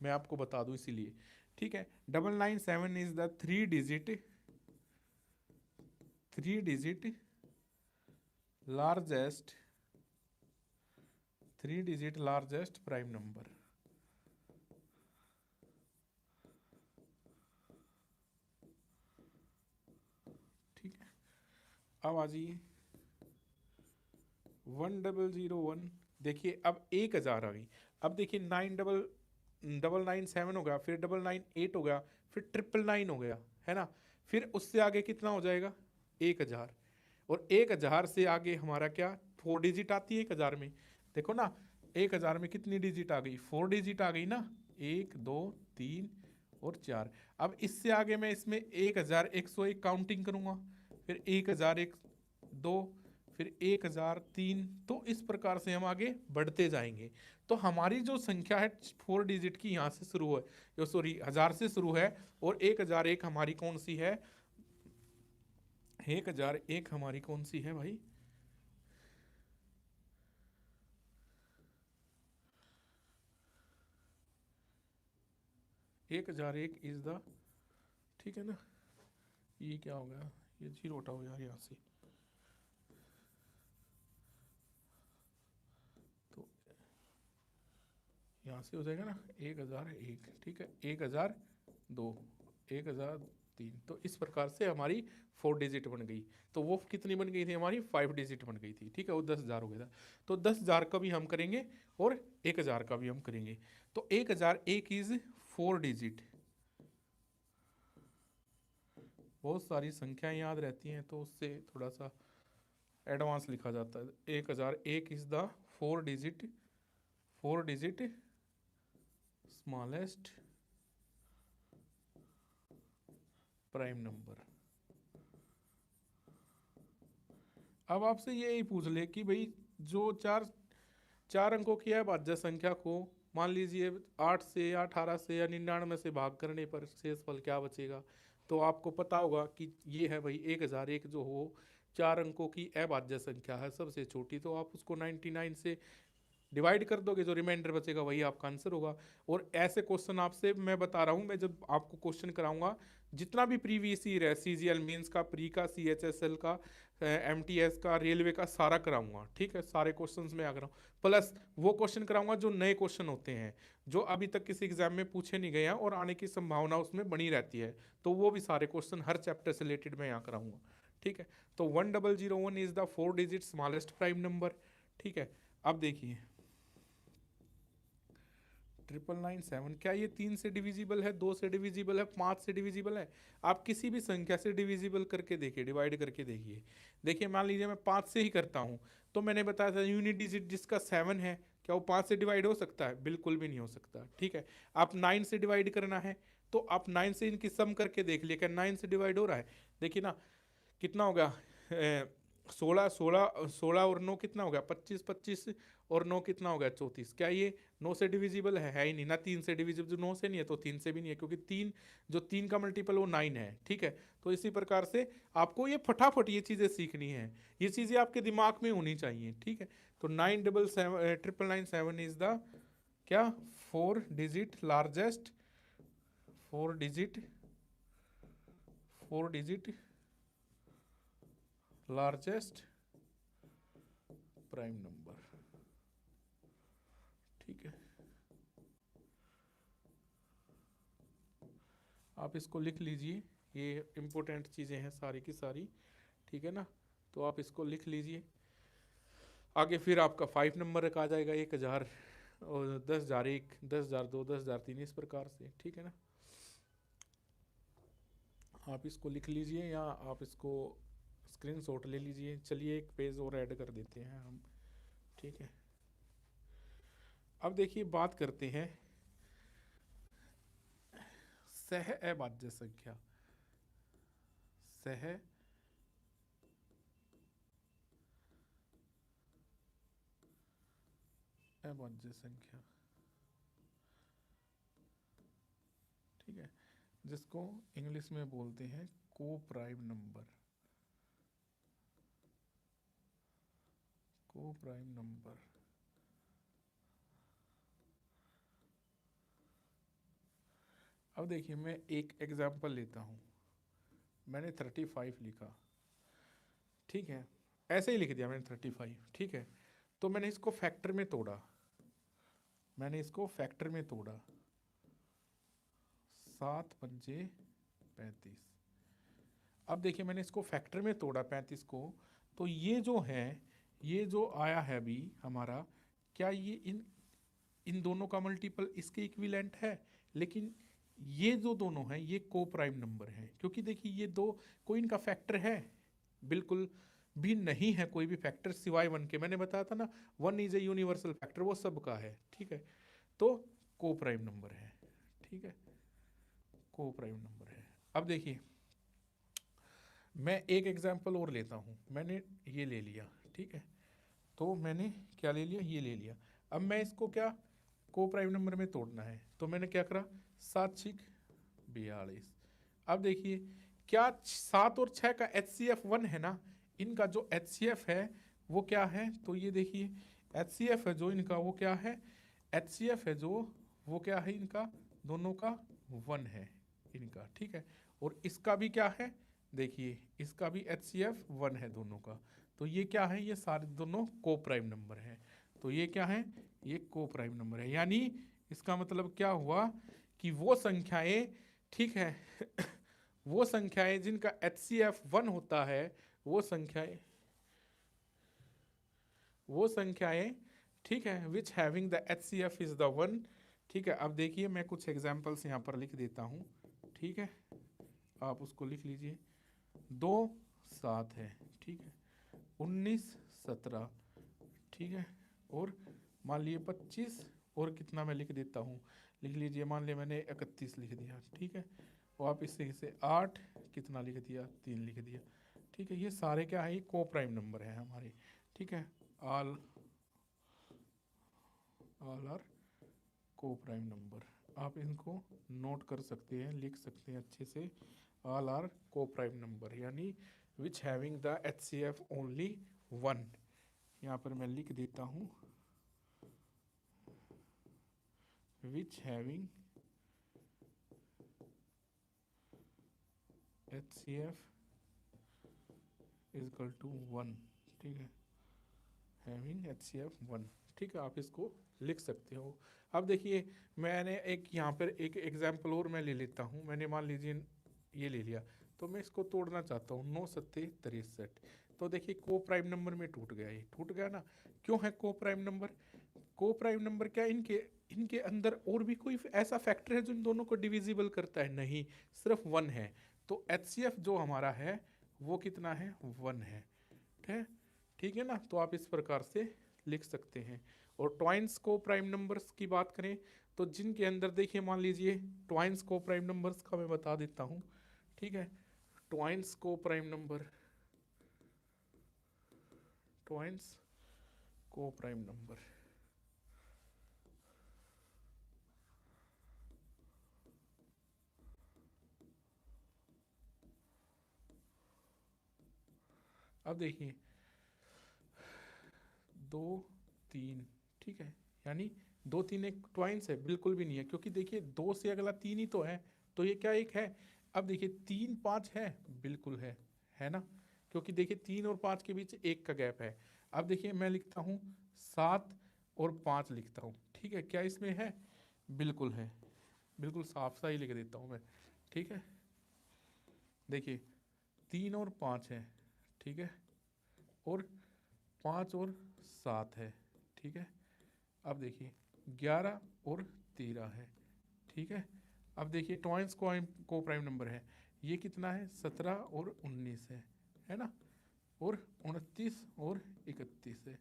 मैं आपको बता दूं इसीलिए। ठीक है, 997 is the 3 digit largest 3 digit largest prime number. ठीक है, अब आ जाइए 1001। देखिए अब 1000 आ गई। अब देखिए 99997 हो गया, फिर 998 हो गया, फिर 999 हो गया, है ना। फिर उससे आगे कितना हो जाएगा, 1000। और 1000 से आगे हमारा क्या, 4 डिजिट आती है 1000 में। देखो ना, 1000 में कितनी डिजिट आ गई, 4 डिजिट आ गई ना, 1 2 3 और 4। अब इससे आगे मैं इसमें 1101 काउंटिंग करूंगा, फिर 1001 2, फिर 1003। तो इस प्रकार से हम आगे बढ़ते जाएंगे। तो हमारी जो संख्या है 4 डिजिट की यहाँ से शुरू है, सॉरी 1000 से शुरू है, और 1001 हमारी कौन सी है, 1001 हमारी कौन सी है भाई, 1001 इज द, ठीक है ना, ये क्या हो गया, ये जीरो हटाओ यार यहाँ से, तो यहाँ से हो जाएगा ना 1001, ठीक है, 1002, 1003। तो इस प्रकार से हमारी 4 डिजिट बन गई। तो वो कितनी बन गई थी हमारी, 5 डिजिट बन गई थी, ठीक है, वो 10,000 हो गया था। तो 10,000 का भी हम करेंगे और 1000 का भी हम करेंगे। तो 1001 इज 4 डिजिट। बहुत सारी संख्याएं याद रहती हैं तो उससे थोड़ा सा एडवांस लिखा जाता है। 1001 is the 4 digit, 4 digit smallest prime number. अब आपसे यही पूछ ले कि भाई जो चार अंकों की अभाज्य संख्या को मान लीजिए 8 से या 18 से या 99 से भाग करने पर शेषफल क्या बचेगा। तो आपको पता होगा कि ये है भाई 1001 जो हो 4 अंकों की अभाज्य संख्या है सबसे छोटी, तो आप उसको 99 से डिवाइड कर दोगे, जो रिमाइंडर बचेगा वही आपका आंसर होगा। और ऐसे क्वेश्चन आपसे मैं बता रहा हूँ, मैं जब आपको क्वेश्चन कराऊंगा जितना भी प्रीवियस ईयर है, सीजीएल मेंस का, प्री का, सीएचएसएल का, एमटीएस का, रेलवे का, सारा कराऊंगा, ठीक है, सारे क्वेश्चंस में आ रहा हूँ। प्लस वो क्वेश्चन कराऊंगा जो नए क्वेश्चन होते हैं, जो अभी तक किसी एग्जाम में पूछे नहीं गए हैं और आने की संभावना उसमें बनी रहती है, तो वो भी सारे क्वेश्चन हर चैप्टर से रिलेटेड मैं यहाँ कराऊंगा, ठीक है। तो 1001 is the 4 digit smallest prime number, ठीक है। अब देखिए 999 क्या ये 3 से डिविजिबल है, 2 से डिविजिबल है, 5 से डिविजिबल है? आप किसी भी संख्या से डिविजिबल करके देखिए, डिवाइड करके देखिए। देखिए मान लीजिए मैं 5 से ही करता हूँ, तो मैंने बताया था यूनिट डिजिट जिसका 7 है, क्या वो 5 से डिवाइड हो सकता है? बिल्कुल भी नहीं हो सकता, ठीक है। आप 9 से डिवाइड करना है तो आप 9 से इनकी सम करके देख लिया, क्या 9 से डिवाइड हो रहा है? देखिए ना कितना हो गया, 16 और 9 कितना हो गया, 25, 25 और 9 कितना हो गया, 34। क्या ये 9 से डिविजिबल है ही नहीं ना, 3 से डिविजिबल, जो 9 से नहीं है तो 3 से भी नहीं है, क्योंकि 3 जो 3 का मल्टीपल वो 9 है, ठीक है। तो इसी प्रकार से आपको ये फटाफट ये चीज़ें सीखनी है, ये चीज़ें आपके दिमाग में होनी चाहिए, ठीक है। तो 9,997 इज द क्या, 4 digit largest, 4 digit, 4 digit largest prime number, ठीक है। आप इसको लिख लीजिए, ये इम्पोर्टेंट चीज़ें हैं सारी की सारी, ठीक है ना। तो आप इसको लिख लीजिए। आगे फिर आपका 5 नंबर आ जाएगा, 1000 और 10,001, 10,002, 10,003, इस प्रकार से, ठीक है ना। आप इसको लिख लीजिए या आप इसको स्क्रीनशॉट ले लीजिए। चलिए एक पेज और ऐड कर देते हैं हम, ठीक है। अब देखिए बात करते हैं सह अभाज्य संख्या, सह अभाज्य संख्या, ठीक है, जिसको इंग्लिश में बोलते हैं को प्राइम नंबर, को प्राइम नंबर। अब देखिए मैं एक एग्जांपल लेता हूँ, मैंने 35 लिखा, ठीक है, ऐसे ही लिख दिया मैंने 35, ठीक है। तो मैंने इसको फैक्टर में तोड़ा, मैंने इसको फैक्टर में तोड़ा, 7 पंजे 35। अब देखिए मैंने इसको फैक्टर में तोड़ा 35 को, तो ये जो है, ये जो आया है अभी हमारा, क्या ये इन दोनों का मल्टीपल इसके इक्विवेलेंट है? लेकिन ये जो दोनों हैं ये को प्राइम नंबर हैं, क्योंकि देखिए ये दो, कोई इनका फैक्टर है? बिल्कुल भी नहीं है कोई भी फैक्टर सिवाय 1 के। मैंने बताया था ना 1 इज ए यूनिवर्सल फैक्टर, वो सबका है, ठीक है। तो को प्राइम नंबर है, ठीक है, को प्राइम नंबर है। अब देखिए मैं एक एग्जांपल और लेता हूं, मैंने ये ले लिया, ठीक है। तो मैंने क्या ले लिया, ये ले लिया। अब मैं इसको क्या को प्राइम नंबर में तोड़ना है, तो मैंने क्या करा, 7×6 = 42। अब देखिए क्या 7 और 6 का HCF 1 है ना, इनका जो HCF है वो क्या है, तो ये देखिए HCF है जो इनका वो क्या है, HCF है जो वो क्या है इनका, दोनों का 1 है इनका, ठीक है। और इसका भी क्या है, देखिए इसका भी HCF 1 है दोनों का। तो ये क्या है, ये सारे दोनों को प्राइम नंबर हैं। तो ये क्या है, ये को प्राइम नंबर है। यानी इसका मतलब क्या हुआ कि वो संख्याएं, ठीक है वो संख्याएं जिनका HCF 1 होता है, वो संख्याएं ठीक है, विच having the HCF is the 1। ठीक है, अब देखिए मैं कुछ एग्जांपल्स यहाँ पर लिख देता हूँ, ठीक है, आप उसको लिख लीजिए। 2 7 है, ठीक है, 19 17, ठीक है, और मान लीजिए 25 और कितना मैं लिख देता हूँ, लिख लीजिए, मान लिया मैंने 31 लिख दिया, ठीक है, और आप इससे 8 कितना लिख दिया, 3 लिख दिया, ठीक है। ये सारे क्या है, ये को प्राइम नंबर है हमारे, ठीक है, ऑल आर को प्राइम नंबर। आप इनको नोट कर सकते हैं, लिख सकते हैं अच्छे से, ऑल आर को प्राइम नंबर, यानी which having the HCF only 1। यहाँ पर मैं लिख देता हूँ, which having HCF is equal to 1, ठीक है, हैविंग HCF 1, ठीक है, आप इसको लिख सकते हो। अब देखिए मैंने एक यहाँ पर एक एग्जाम्पल और मैं ले लेता हूँ। मैंने मान लीजिए ये ले लिया, तो मैं इसको तोड़ना चाहता हूँ, 9 7 63। तो देखिए को प्राइम नंबर में टूट गया, ये टूट गया ना। क्यों है को प्राइम नंबर, को प्राइम नंबर क्या इनके इनके अंदर और भी कोई ऐसा फैक्टर है जो इन दोनों को डिविजिबल करता है, नहीं, सिर्फ 1 है। तो HCF जो हमारा है वो कितना है, 1 है, ठीक है ना। तो आप इस प्रकार से लिख सकते हैं। और ट्वाइंस को प्राइम नंबर्स की बात करें तो जिनके अंदर देखिए, मान लीजिए ट्वाइंस को प्राइम नंबर्स का मैं बता देता हूँ, ठीक है, ट्वाइंस को प्राइम नंबर, ट्वाइंस को प्राइम नंबर, अब देखिए 2 3, ठीक है, यानी 2 3 एक ट्वाइंस है, बिल्कुल भी नहीं है, क्योंकि देखिए 2 से अगला 3 ही तो है, तो ये क्या एक है। अब देखिए 3 5 है, बिल्कुल है ना, क्योंकि देखिए 3 और 5 के बीच 1 का गैप है। अब देखिए मैं लिखता हूँ 7 और 5 लिखता हूँ, ठीक है, क्या इसमें है, बिल्कुल है, बिल्कुल साफ सा ही लिख देता हूँ मैं, ठीक है। देखिए 3 और 5 है, ठीक है, और 5 और 7 है, ठीक है। अब देखिए 11 और 13 है, ठीक है। अब देखिए ट्वाइंस को प्राइम नंबर है, ये कितना है, 17 और 19 है ना, और 29 और 31 है,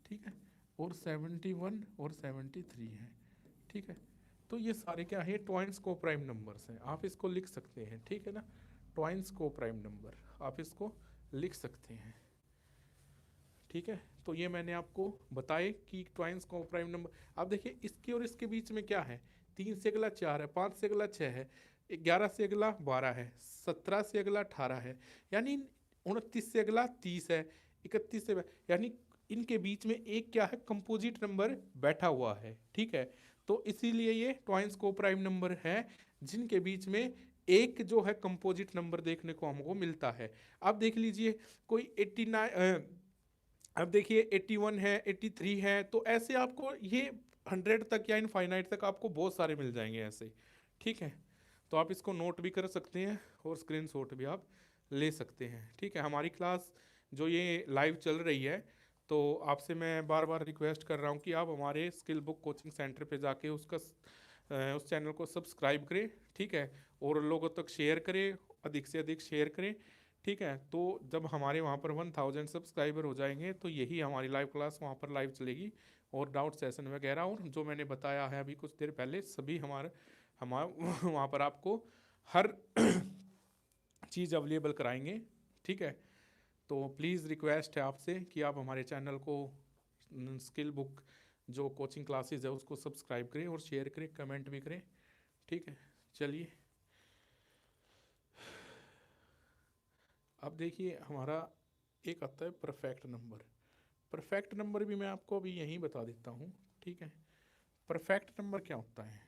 ठीक है, और 71 और 73 है, ठीक है। तो ये सारे क्या है, ट्वाइंस को प्राइम नंबर्स हैं, आप इसको लिख सकते हैं, ठीक है ना। ट्वाइंस को प्राइम नंबर आप इसको लिख सकते हैं, ठीक है। तो ये मैंने आपको बताए कि ट्वाइंस को प्राइम नंबर। अब देखिए इसके और इसके बीच में क्या है, 3 से अगला 4 है, 5 से अगला 6 है, 11 से अगला 12 है, 17 से अगला 18 है, यानी 29 से अगला 30 है, 31 से, यानी इनके बीच में एक क्या है, कंपोजिट नंबर बैठा हुआ है, ठीक है। तो इसीलिए ये ट्वाइंस को प्राइम नंबर है जिनके बीच में एक जो है कंपोजिट नंबर देखने को हमको मिलता है। अब देख लीजिए कोई 89, अब देखिए 81 है, 83 है, तो ऐसे आपको ये 100 तक या इनफाइनाइट तक आपको बहुत सारे मिल जाएंगे ऐसे, ठीक है। तो आप इसको नोट भी कर सकते हैं और स्क्रीनशॉट भी आप ले सकते हैं, ठीक है। हमारी क्लास जो ये लाइव चल रही है, तो आपसे मैं बार बार रिक्वेस्ट कर रहा हूँ कि आप हमारे स्किल बुक कोचिंग सेंटर पे जाके उस चैनल को सब्सक्राइब करें, ठीक है, और लोगों तक शेयर करें, अधिक से अधिक शेयर करें, ठीक है। तो जब हमारे वहाँ पर 1000 सब्सक्राइबर हो जाएंगे तो यही हमारी लाइव क्लास वहाँ पर लाइव चलेगी, और डाउट सेशन वगैरह और जो मैंने बताया है अभी कुछ देर पहले सभी हमारे वहाँ पर आपको हर चीज़ अवेलेबल कराएंगे, ठीक है। तो प्लीज़ रिक्वेस्ट है आपसे कि आप हमारे चैनल को स्किल बुक जो कोचिंग क्लासेस है उसको सब्सक्राइब करें और शेयर करें, कमेंट भी करें। ठीक है, चलिए अब देखिए हमारा एक आता है परफेक्ट नंबर। परफेक्ट नंबर भी मैं आपको अभी यहीं बता देता हूँ। ठीक है, परफेक्ट नंबर क्या होता है?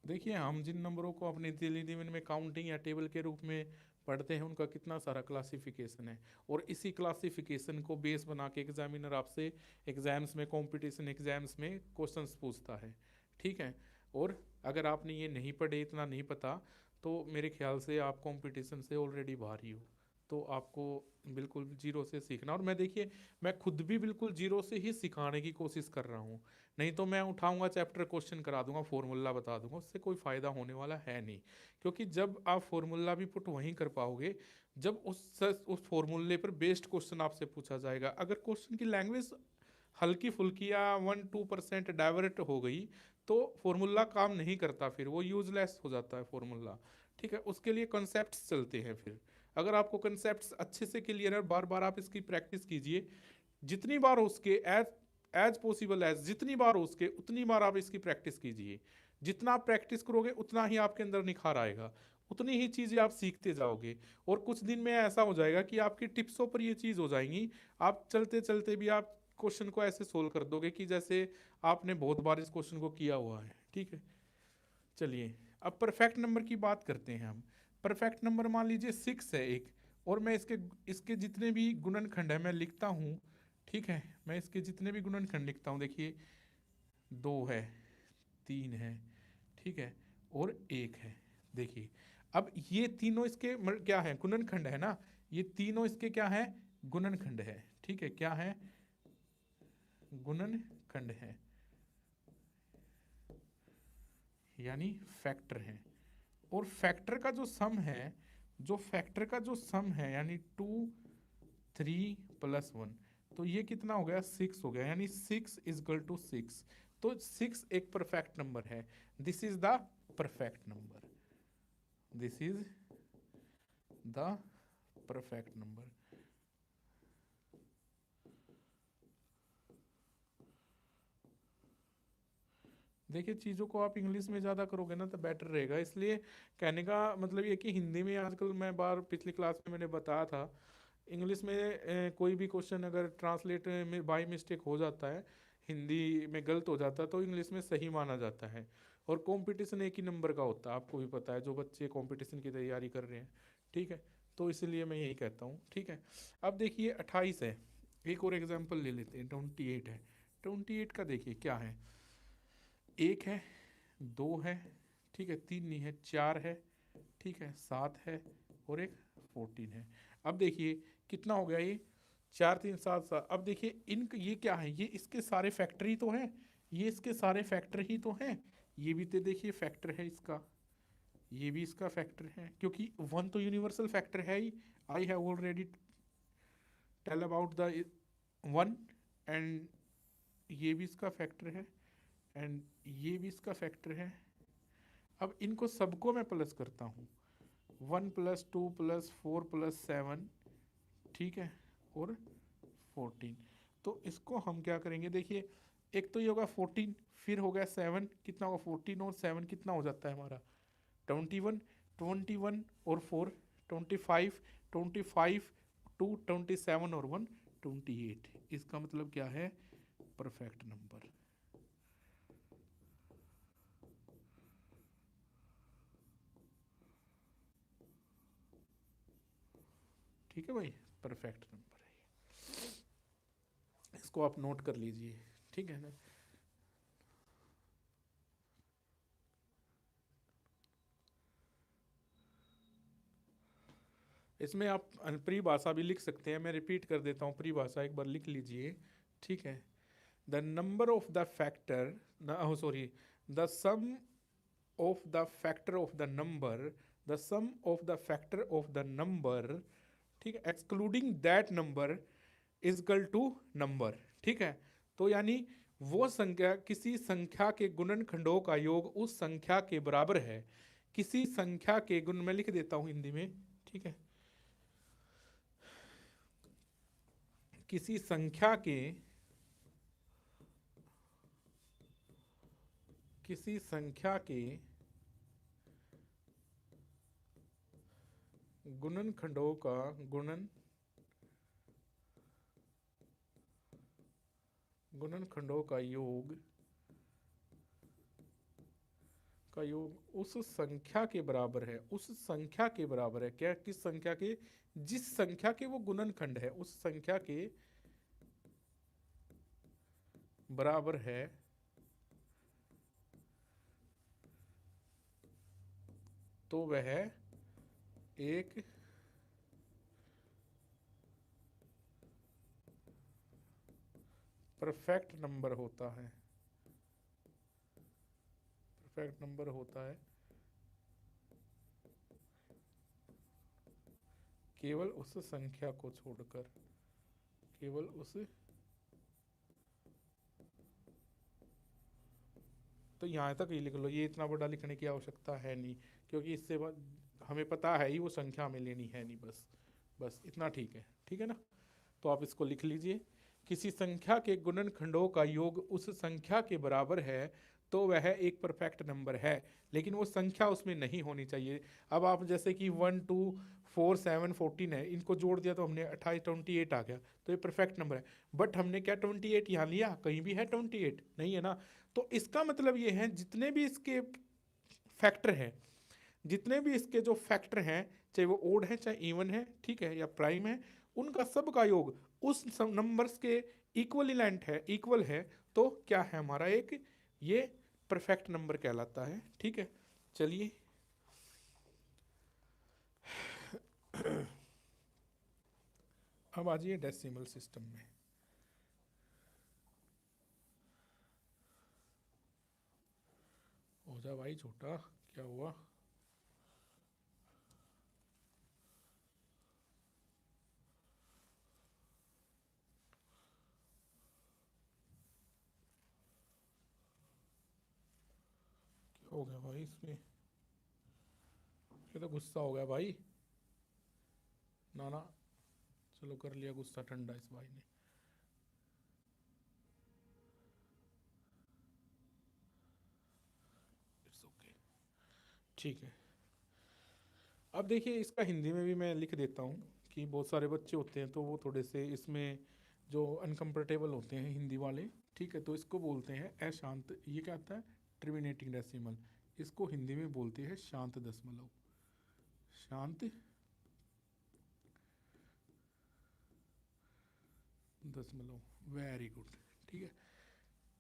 देखिए हम जिन नंबरों को अपने डेली जीवन में काउंटिंग या टेबल के रूप में पढ़ते हैं उनका कितना सारा क्लासिफिकेशन है, और इसी क्लासिफिकेशन को बेस बना के एग्जामिनर आपसे एग्जाम्स में, कंपटीशन एग्जाम्स में क्वेश्चंस पूछता है। ठीक है, और अगर आपने ये नहीं पढ़े, इतना नहीं पता, तो मेरे ख्याल से आप कंपटीशन से ऑलरेडी बाहर ही हो। तो आपको बिल्कुल जीरो से सीखना, और मैं देखिए मैं खुद भी बिल्कुल जीरो से ही सिखाने की कोशिश कर रहा हूँ। नहीं तो मैं उठाऊंगा चैप्टर क्वेश्चन करा दूंगा, फॉर्मूला बता दूंगा, उससे कोई फ़ायदा होने वाला है नहीं। क्योंकि जब आप फॉर्मूला भी पुट वहीं कर पाओगे जब उस फॉर्मूले पर बेस्ड क्वेश्चन आपसे पूछा जाएगा। अगर क्वेश्चन की लैंग्वेज हल्की फुल्की या 1-2% डाइवर्ट हो गई तो फॉर्मूला काम नहीं करता, फिर वो यूजलेस हो जाता है फॉर्मूला। ठीक है, उसके लिए कॉन्सेप्ट्स चलते हैं। फिर अगर आपको कॉन्सेप्ट्स अच्छे से क्लियर है, बार बार आप इसकी प्रैक्टिस कीजिए, जितनी बार हो उसके एज एज पॉसिबल एज जितनी बार हो उसके उतनी बार आप इसकी प्रैक्टिस कीजिए। जितना आप प्रैक्टिस करोगे उतना ही आपके अंदर निखार आएगा, उतनी ही चीज़ें आप सीखते जाओगे, और कुछ दिन में ऐसा हो जाएगा कि आपकी टिप्सों पर ये चीज़ हो जाएंगी। आप चलते चलते भी आप क्वेश्चन को ऐसे सोल्व कर दोगे कि जैसे आपने बहुत बार इस क्वेश्चन को किया हुआ है। ठीक है, चलिए अब परफेक्ट नंबर की बात करते हैं हम। परफेक्ट नंबर मान लीजिए 6 है एक, और मैं इसके इसके जितने भी गुणनखंड है मैं लिखता हूँ। ठीक है, मैं इसके जितने भी गुणनखंड लिखता हूँ, देखिए 2 है, 3 है, ठीक है, और 1 है। देखिए अब ये तीनों इसके क्या है, गुणनखंड है ना, ये तीनों इसके क्या है, गुणनखंड है। ठीक है, क्या है, गुणनखंड है, यानी फैक्टर है। और फैक्टर का जो सम है, जो फैक्टर का जो सम है यानी 2 3 प्लस 1, तो ये कितना हो गया, 6 हो गया, यानी 6 = 6। तो 6 एक परफेक्ट नंबर है। This is the perfect number, this is the perfect number. देखिए चीज़ों को आप इंग्लिश में ज़्यादा करोगे ना तो बेटर रहेगा, इसलिए कहने का मतलब ये कि हिंदी में आजकल, मैं बार पिछली क्लास में मैंने बताया था, इंग्लिश में कोई भी क्वेश्चन अगर ट्रांसलेट में बाई मिस्टेक हो जाता है, हिंदी में गलत हो जाता है, तो इंग्लिश में सही माना जाता है। और कंपटीशन एक ही नंबर का होता है, आपको भी पता है, जो बच्चे कंपटीशन की तैयारी कर रहे हैं। ठीक है, तो इसलिए मैं यही कहता हूँ। ठीक है, अब देखिए 28 है, एक और एग्जाम्पल ले लेते हैं। 28 है, 28 का देखिए क्या है, 1 है, 2 है, ठीक है, 3 नहीं है, 4 है, ठीक है, 7 है, और एक 14 है। अब देखिए कितना हो गया ये, 4 3 7 7। अब देखिए इन ये क्या है, ये इसके सारे फैक्टर ही तो हैं, ये इसके सारे फैक्टर ही तो हैं। ये भी तो देखिए फैक्टर है इसका, ये भी इसका फैक्टर है, क्योंकि 1 तो यूनिवर्सल फैक्टर है ही। I have already tell about the 1, and ये भी इसका फैक्टर है, एंड ये भी इसका फैक्टर है। अब इनको सबको मैं प्लस करता हूँ, 1 + 2 + 4 + 7, ठीक है, और 14। तो इसको हम क्या करेंगे, देखिए एक तो ये होगा 14, फिर हो गया 7, कितना होगा, 14 और 7 कितना हो जाता है हमारा, 21। 21 और 4 25, 25 2 27 और 1 28। इसका मतलब क्या है, परफेक्ट नंबर। ठीक है भाई, परफेक्ट नंबर है, इसको आप नोट कर लीजिए। ठीक है ना, इसमें आप परिभाषा भी लिख सकते हैं, मैं रिपीट कर देता हूँ, परिभाषा एक बार लिख लीजिए। ठीक है, the number of the factor, sorry, the sum of the factor of the number, the sum of the factor of the number, ठीक है, excluding that number is equal to number. ठीक है, तो यानी वो संख्या किसी संख्या के गुणनखंडों का योग उस संख्या के बराबर है। किसी संख्या के गुण, मैं लिख देता हूं हिंदी में, ठीक है। किसी संख्या के गुणनखंडों का गुणनखंडों का योग उस संख्या के बराबर है। उस संख्या के बराबर है क्या? किस संख्या के? जिस संख्या के वो गुणनखंड है उस संख्या के बराबर है, तो वह एक परफेक्ट नंबर होता है। परफेक्ट नंबर होता है केवल उस संख्या को छोड़कर। केवल उस, तो यहाँ तक ही लिख लो, ये इतना बड़ा लिखने की आवश्यकता है नहीं, क्योंकि इससे हमें पता है ही वो संख्या हमें लेनी है नहीं, बस इतना ठीक है, ठीक है ना। तो आप इसको लिख लीजिए, किसी संख्या के गुणनखंडों का योग उस संख्या के बराबर है तो वह एक परफेक्ट नंबर है, लेकिन वो संख्या उसमें नहीं होनी चाहिए। अब आप जैसे कि 1 2 4 7 14 है, इनको जोड़ दिया तो हमने 28 28 आ गया, तो ये परफेक्ट नंबर है। बट हमने क्या 28 यहाँ लिया? कहीं भी है 28? नहीं है ना। तो इसका मतलब ये है जितने भी इसके फैक्टर हैं, जितने भी इसके जो फैक्टर हैं, चाहे वो ओड है चाहे इवन है, ठीक है, या प्राइम है, उनका सब का योग उस नंबर्स के इक्वलिलेंट है, इक्वल है, तो क्या है हमारा एक ये परफेक्ट नंबर कहलाता है, ठीक है। चलिए अब आ जाइए डेसिमल सिस्टम में। हो जा भाई छोटा, क्या हुआ? क्या हो गया भाई इसमें? ये तो गुस्सा हो गया भाई। ना ना, चलो कर लिया गुस्सा ठंडा इस भाई ने। इट्स ओके, ठीक है। अब देखिए इसका हिंदी में भी मैं लिख देता हूँ कि बहुत सारे बच्चे होते हैं तो वो थोड़े से इसमें जो अनकम्फर्टेबल होते हैं हिंदी वाले, ठीक है। तो इसको बोलते हैं अशांत, ये क्या आता है? Terminating decimal. इसको हिंदी में बोलते हैं शांत दशमलव। शांत दशमलव, वेरी गुड, ठीक है।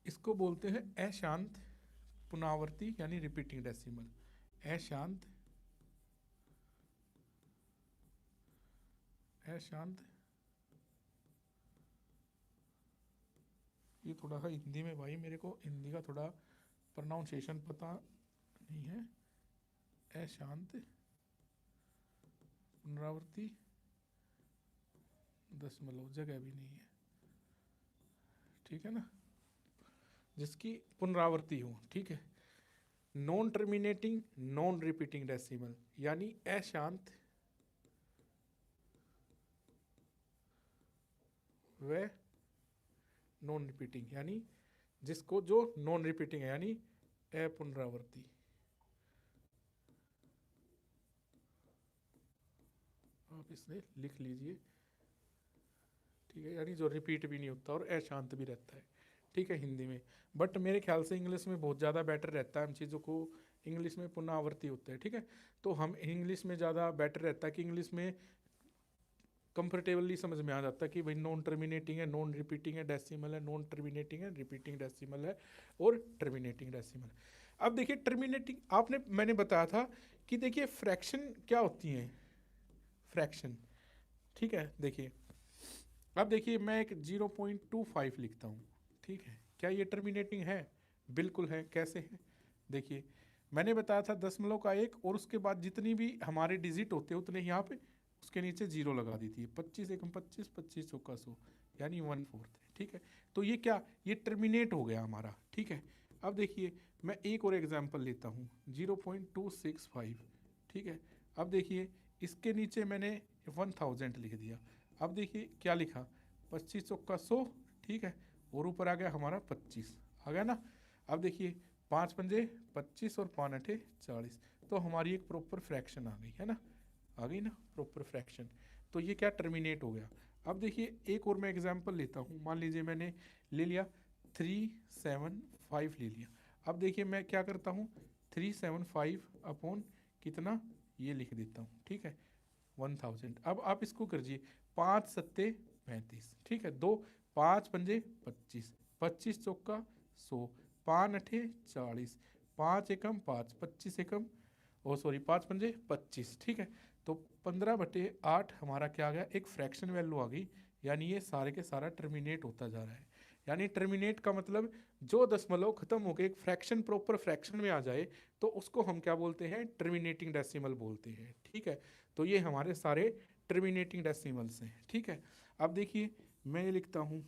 इसको बोलते हैं अशांत पुनरावर्ती यानी रिपीटिंग डेसिमल। अशांत अशांत, ये थोड़ा सा हिंदी में भाई, मेरे को हिंदी का थोड़ा प्रोनाउंसिएशन पता नहीं है। अशांत पुनरावर्ती दशमलव, जगह भी नहीं है, ठीक है ना, जिसकी पुनरावर्ती हो, ठीक है। Non terminating non repeating decimal यानी अशांत व नॉन रिपीटिंग, यानी जिसको जो नॉन रिपीटिंग है यानी अपुनरावर्ती। आप इसे लिख लीजिए, ठीक है, यानी जो रिपीट भी नहीं होता और अशांत भी रहता है, ठीक है, हिंदी में। बट मेरे ख्याल से इंग्लिश में बहुत ज़्यादा बेटर रहता है, हम चीज़ों को इंग्लिश में पुनरावर्ती होता है, ठीक है। तो हम इंग्लिश में ज़्यादा बेटर रहता है कि इंग्लिश में कंफर्टेबली समझ में आ जाता है कि भाई नॉन टर्मिनेटिंग है, नॉन रिपीटिंग है, डेसिमल है, नॉन टर्मिनेटिंग है, रिपीटिंग डेसिमल है, और टर्मिनेटिंग डेसिमल। अब देखिए टर्मिनेटिंग, आपने मैंने बताया था कि देखिए फ्रैक्शन क्या होती हैं, फ्रैक्शन, ठीक है। देखिए अब देखिए मैं एक 0.25 लिखता हूँ, ठीक है, क्या ये टर्मिनेटिंग है? बिल्कुल है। कैसे है? देखिए मैंने बताया था दशमलव का एक, और उसके बाद जितनी भी हमारे डिजिट होते हैं उतने यहाँ पे उसके नीचे जीरो लगा दी थी। 25 एकम 25, 25 चौका 100, यानी 1/4, ठीक है। तो ये क्या, ये टर्मिनेट हो गया हमारा, ठीक है। अब देखिए मैं एक और एग्जांपल लेता हूँ 0.265, ठीक है। अब देखिए इसके नीचे मैंने 1000 लिख दिया। अब देखिए क्या लिखा, 25 चौका 100, ठीक है, और ऊपर आ गया हमारा 25, आ गया ना। अब देखिए 5 पंजे 25 और 5 अठे 40, तो हमारी एक प्रॉपर फ्रैक्शन आ गई है ना, आ गई ना प्रॉपर फ्रैक्शन। तो ये क्या, टर्मिनेट हो गया। अब देखिए एक और मैं एग्जांपल लेता हूँ, मान लीजिए मैंने ले लिया 375 ले लिया। अब देखिए मैं क्या करता हूँ, 375 अपॉन कितना, ये लिख देता हूँ, ठीक है, 1000। अब आप इसको करिए, 5 सत्ते 35, ठीक है, 2 5 पंजे 25, 25 चौका 100, 5 अठे 40, 5 एकम 5, 25 एकम, ओ सॉरी 5 पंजे 25, ठीक है। तो 15/8 हमारा क्या आ गया, एक फ्रैक्शन वैल्यू आ गई। यानी ये सारे के सारा टर्मिनेट होता जा रहा है। यानी टर्मिनेट का मतलब जो दशमलव खत्म होकर एक फ्रैक्शन प्रॉपर फ्रैक्शन में आ जाए तो उसको हम क्या बोलते हैं, टर्मिनेटिंग डेसिमल बोलते हैं, ठीक है। तो ये हमारे सारे टर्मिनेटिंग डेसिमल्स हैं, ठीक है। अब देखिए मैं ये लिखता हूँ,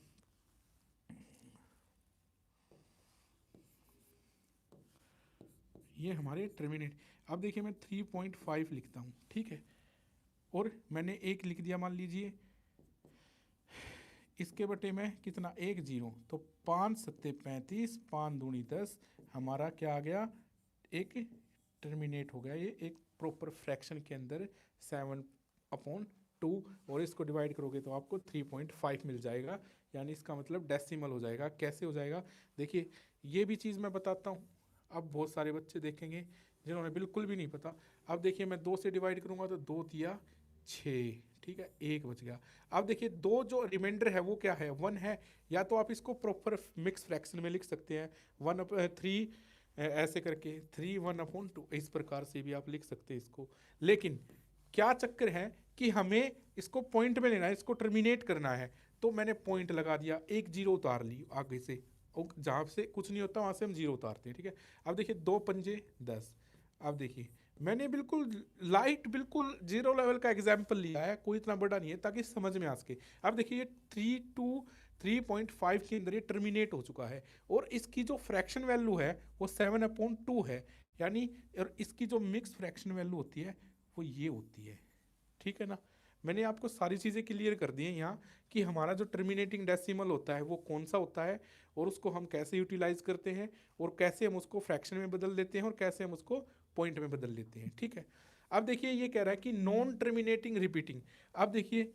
ये हमारे टर्मिनेट। अब देखिए मैं 3.5 लिखता हूँ, ठीक है, और मैंने एक लिख दिया, मान लीजिए इसके बटे में कितना, 1 0, तो 5 सत्ते 35, 5 दूनी 10, हमारा क्या आ गया, एक टर्मिनेट हो गया ये एक प्रॉपर फ्रैक्शन के अंदर 7/2, और इसको डिवाइड करोगे तो आपको 3.5 मिल जाएगा। यानी इसका मतलब डेसिमल हो जाएगा। कैसे हो जाएगा, देखिए ये भी चीज़ मैं बताता हूँ। अब बहुत सारे बच्चे देखेंगे जिन्होंने बिल्कुल भी नहीं पता। अब देखिए मैं 2 से डिवाइड करूँगा तो 2 तिया 6, ठीक है, 1 बच गया। अब देखिए 2 जो रिमाइंडर है वो क्या है, 1 है। या तो आप इसको प्रॉपर मिक्स फ्रैक्शन में लिख सकते हैं, 1/3 ऐसे करके 3/1/2, इस प्रकार से भी आप लिख सकते हैं इसको। लेकिन क्या चक्कर है कि हमें इसको पॉइंट में लेना है, इसको टर्मिनेट करना है। तो मैंने पॉइंट लगा दिया, एक 0 उतार ली आगे से, और जहाँ से कुछ नहीं होता वहाँ से हम 0 उतारते हैं, ठीक है। अब देखिए 2 पंजे 10। अब देखिए मैंने बिल्कुल लाइट, बिल्कुल 0 लेवल का एग्जाम्पल लिया है, कोई इतना बड़ा नहीं है, ताकि समझ में आ सके। अब देखिए ये 3.5 के अंदर ये टर्मिनेट हो चुका है, और इसकी जो फ्रैक्शन वैल्यू है वो 7/2 है। यानी और इसकी जो मिक्स फ्रैक्शन वैल्यू होती है वो ये होती है, ठीक है ना। मैंने आपको सारी चीज़ें क्लियर कर दी हैं यहाँ, कि हमारा जो टर्मिनेटिंग डेसिमल होता है वो कौन सा होता है, और उसको हम कैसे यूटिलाइज करते हैं, और कैसे हम उसको फ्रैक्शन में बदल देते हैं, और कैसे हम उसको पॉइंट में बदल लेते हैं, ठीक है। अब देखिए ये कह रहा है कि नॉन टर्मिनेटिंग रिपीटिंग। अब देखिए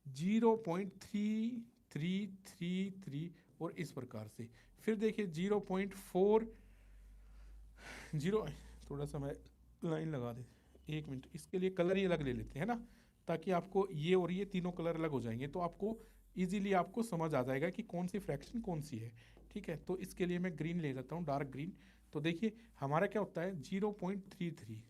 0.3333 और इस प्रकार से। फिर देखिए 0.4 थोड़ा सा मैं लाइन लगा दे, 1 मिनट, इसके लिए कलर ही अलग ले लेते हैं ना, ताकि आपको ये और ये तीनों कलर अलग हो जाएंगे, तो आपको इजीली आपको समझ आ जाएगा कि कौन सी फ्रैक्शन कौन सी है, ठीक है। तो इसके लिए मैं ग्रीन ले लेता हूँ, डार्क ग्रीन। तो देखिए हमारा क्या होता है 0.33,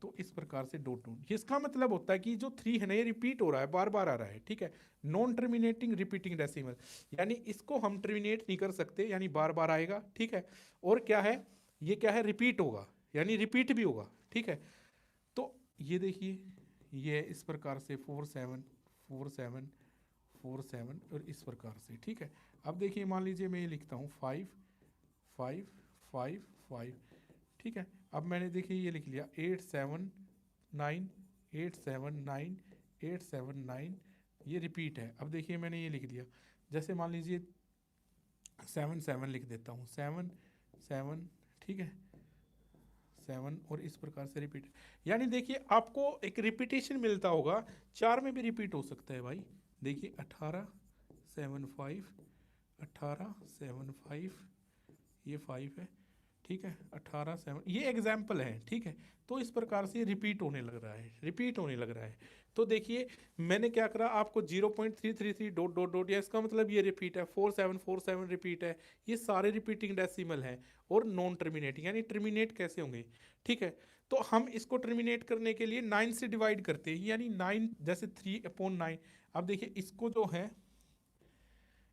तो इस प्रकार से डॉट डॉट, इसका मतलब होता है कि जो 3 है ना ये रिपीट हो रहा है, बार बार आ रहा है, ठीक है। नॉन टर्मिनेटिंग रिपीटिंग डेसिमल, यानी इसको हम टर्मिनेट नहीं कर सकते, यानी बार बार आएगा, ठीक है। और क्या है, ये क्या है, रिपीट होगा, यानी रिपीट भी होगा, ठीक है। तो ये देखिए ये इस प्रकार से 4 7 4 7 4 7 और इस प्रकार से, ठीक है। अब देखिए मान लीजिए मैं ये लिखता हूँ 5 5 5 5, ठीक है। अब मैंने देखिए ये लिख लिया 8 7 9 8 7 9 8 7 9, ये रिपीट है। अब देखिए मैंने ये लिख दिया, जैसे मान लीजिए 7 7 लिख देता हूँ, 7 7, ठीक है, 7 और इस प्रकार से रिपीट। यानी देखिए आपको एक रिपीटेशन मिलता होगा, 4 में भी रिपीट हो सकता है भाई। देखिए 18 7 5, 18 7 5, ये 5 है, ठीक है, 18 7, ये एग्जाम्पल है, ठीक है। तो इस प्रकार से रिपीट होने लग रहा है, रिपीट होने लग रहा है। तो देखिए मैंने क्या करा, आपको 0.333 डॉट डॉट डॉट, या इसका मतलब ये रिपीट है, 4747 रिपीट है, ये सारे रिपीटिंग डेसिमल हैं और नॉन टर्मिनेटिंग। यानी टर्मिनेट कैसे होंगे, ठीक है। तो हम इसको टर्मिनेट करने के लिए 9 से डिवाइड करते हैं, यानी 9 जैसे 3/9। अब देखिए इसको जो है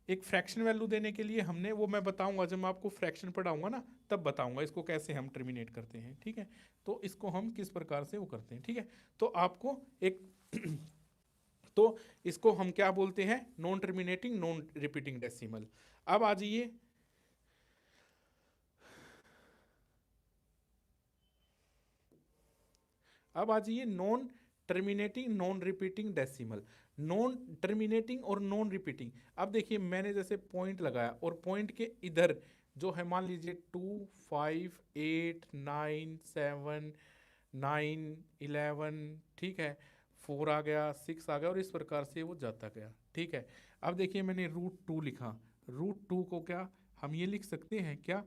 एक फ्रैक्शन वैल्यू देने के लिए हमने, वो मैं बताऊंगा जब मैं आपको फ्रैक्शन पढ़ाऊंगा ना, तब बताऊंगा इसको कैसे हम टर्मिनेट करते हैं, ठीक है। तो इसको हम किस प्रकार से वो करते हैं, ठीक है। तो आपको एक तो इसको हम क्या बोलते हैं, non terminating non repeating decimal. अब आ जाइए, अब आ जाइए non terminating non repeating decimal. Non terminating और नॉन रिपीटिंग, अब देखिए मैंने जैसे पॉइंट लगाया और पॉइंट के इधर जो है मान लीजिए 2 5 8 9 7 9 11, ठीक है, 4 आ गया, 6 आ गया, और इस प्रकार से वो जाता गया, ठीक है। अब देखिए मैंने √2 लिखा, √2 को क्या हम ये लिख सकते हैं क्या,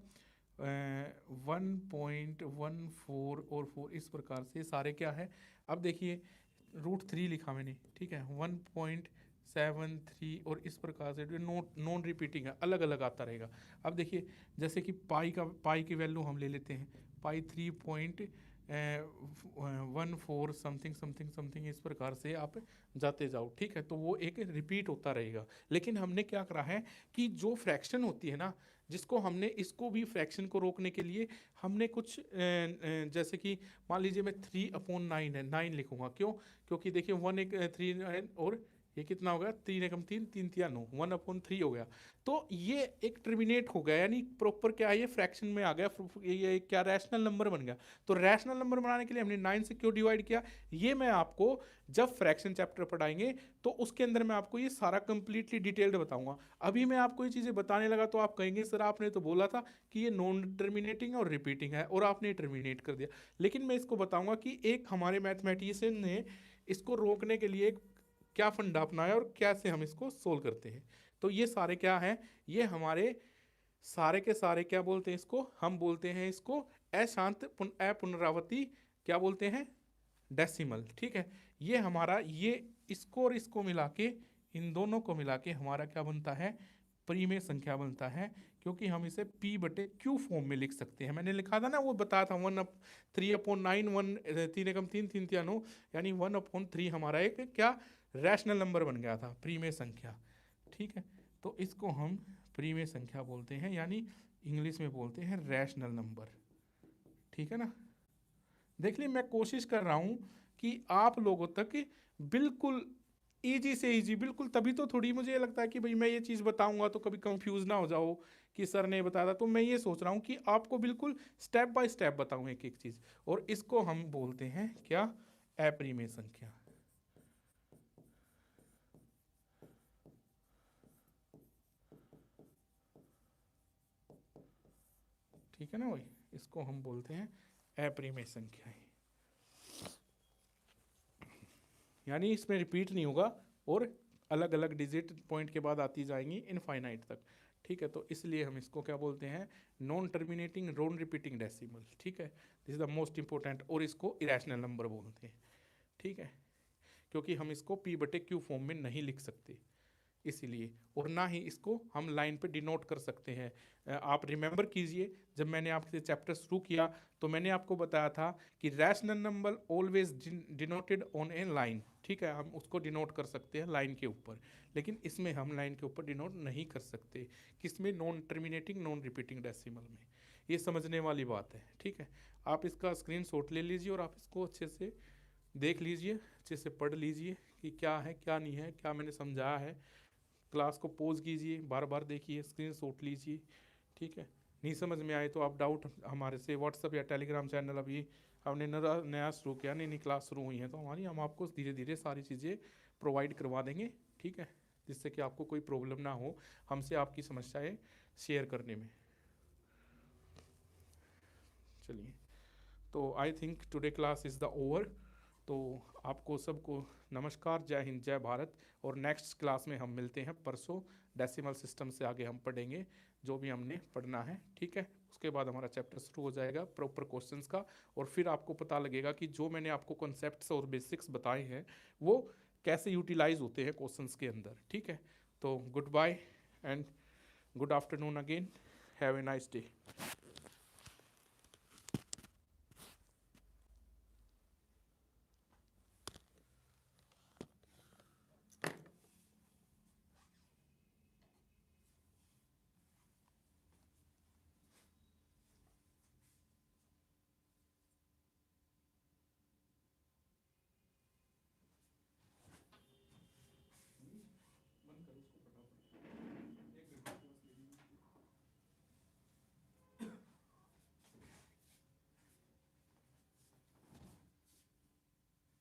1.14 और 4, इस प्रकार से सारे क्या है। अब देखिए √3 लिखा मैंने, ठीक है, 1.73, और इस प्रकार से नॉन रिपीटिंग है, अलग अलग आता रहेगा। अब देखिए जैसे कि पाई की वैल्यू हम ले लेते हैं, पाई 3.14 समथिंग समथिंग समथिंग, इस प्रकार से आप जाते जाओ, ठीक है। तो वो एक रिपीट होता रहेगा। लेकिन हमने क्या करा है कि जो फ्रैक्शन होती है ना, जिसको हमने इसको भी फ्रैक्शन को रोकने के लिए हमने कुछ जैसे कि मान लीजिए मैं 3/9 है 9 लिखूंगा, क्यों, क्योंकि देखिए 1 एक 3 और ये कितना हो गया, 3 एकम 3 3 तिया 9, 1/3 हो गया। तो ये एक टर्मिनेट हो गया, यानी प्रॉपर क्या है, ये फ्रैक्शन में आ गया, ये क्या रैशनल नंबर बन गया। तो रैशनल नंबर बनाने के लिए हमने 9 से क्यों डिवाइड किया, ये मैं आपको जब फ्रैक्शन चैप्टर पढ़ाएंगे तो उसके अंदर मैं आपको ये सारा कंप्लीटली डिटेल्ड बताऊंगा। अभी मैं आपको ये चीजें बताने लगा तो आप कहेंगे सर आपने तो बोला था कि ये नॉन टर्मिनेटिंग और रिपीटिंग है और आपने टर्मिनेट कर दिया। लेकिन मैं इसको बताऊंगा कि एक हमारे मैथमेटिशियन ने इसको रोकने के लिए क्या फंडा अपनाया और कैसे हम इसको सोल्व करते हैं। तो ये सारे क्या है, ये हमारे सारे के सारे क्या बोलते हैं इसको, हम बोलते हैं इसको अशांत अपुनरावृत्ति, क्या बोलते हैं, डेसिमल, ठीक है। ये हमारा ये इसको और इसको मिला के, इन दोनों को मिला के हमारा क्या बनता है, परिमेय संख्या बनता है। क्योंकि हम इसे p/q फॉर्म में लिख सकते हैं, मैंने लिखा था ना, वो बताया था 3/9, 3 एकम 3 3 तिया 9, यानी 1/3 हमारा एक क्या रैशनल नंबर बन गया था, परिमेय संख्या, ठीक है। तो इसको हम परिमेय संख्या बोलते हैं, यानी इंग्लिश में बोलते हैं रैशनल नंबर, ठीक है ना। देख लीजिए मैं कोशिश कर रहा हूं कि आप लोगों तक बिल्कुल इजी से इजी, बिल्कुल, तभी तो थोड़ी मुझे लगता है कि भाई मैं ये चीज़ बताऊंगा तो कभी कंफ्यूज ना हो जाओ कि सर ने बताया था। तो मैं ये सोच रहा हूँ कि आपको बिल्कुल स्टेप बाय स्टेप बताऊं एक एक चीज़, और इसको हम बोलते हैं क्या, अपरिमेय संख्या, ठीक है ना भाई, इसको हम बोलते हैं अपरिमेय संख्या, यानी इसमें रिपीट नहीं होगा और अलग अलग डिजिट पॉइंट के बाद आती जाएंगी इनफाइनाइट तक, ठीक है। तो इसलिए हम इसको क्या बोलते हैं, non terminating non repeating decimal, ठीक है, this is the most important. और इसको इरेशनल नंबर बोलते हैं, ठीक है, क्योंकि हम इसको p/q फॉर्म में नहीं लिख सकते इसीलिए, और ना ही इसको हम लाइन पे डिनोट कर सकते हैं। आप रिमेंबर कीजिए जब मैंने आपसे चैप्टर शुरू किया तो मैंने आपको बताया था कि rational number always denoted on A line, ठीक है, हम उसको डिनोट कर सकते हैं लाइन के ऊपर, लेकिन इसमें हम लाइन के ऊपर डिनोट नहीं कर सकते, किसमें, non terminating non repeating decimal में। ये समझने वाली बात है, ठीक है। आप इसका स्क्रीनशॉट ले लीजिए और आप इसको अच्छे से देख लीजिए, अच्छे से पढ़ लीजिए कि क्या है क्या नहीं है, क्या मैंने समझाया है। क्लास को पॉज कीजिए, बार बार देखिए, स्क्रीनशॉट लीजिए, ठीक है। नहीं समझ में आए तो आप डाउट हमारे से व्हाट्सअप या टेलीग्राम चैनल, अभी हमने नया शुरू किया, नई नई क्लास शुरू हुई है तो हमारी, हम आपको धीरे धीरे सारी चीज़ें प्रोवाइड करवा देंगे, ठीक है, जिससे कि आपको कोई प्रॉब्लम ना हो हमसे आपकी समस्याएं शेयर करने में। चलिए, तो I think today class is the over. तो आपको सबको नमस्कार, जय हिंद, जय भारत। और नेक्स्ट क्लास में हम मिलते हैं परसों, डेसिमल सिस्टम से आगे हम पढ़ेंगे जो भी हमने पढ़ना है, ठीक है। उसके बाद हमारा चैप्टर शुरू हो जाएगा प्रॉपर क्वेश्चंस का, और फिर आपको पता लगेगा कि जो मैंने आपको कॉन्सेप्ट्स और बेसिक्स बताए हैं वो कैसे यूटिलाइज होते हैं क्वेश्चंस के अंदर, ठीक है। तो good bye and good afternoon again, have a nice day.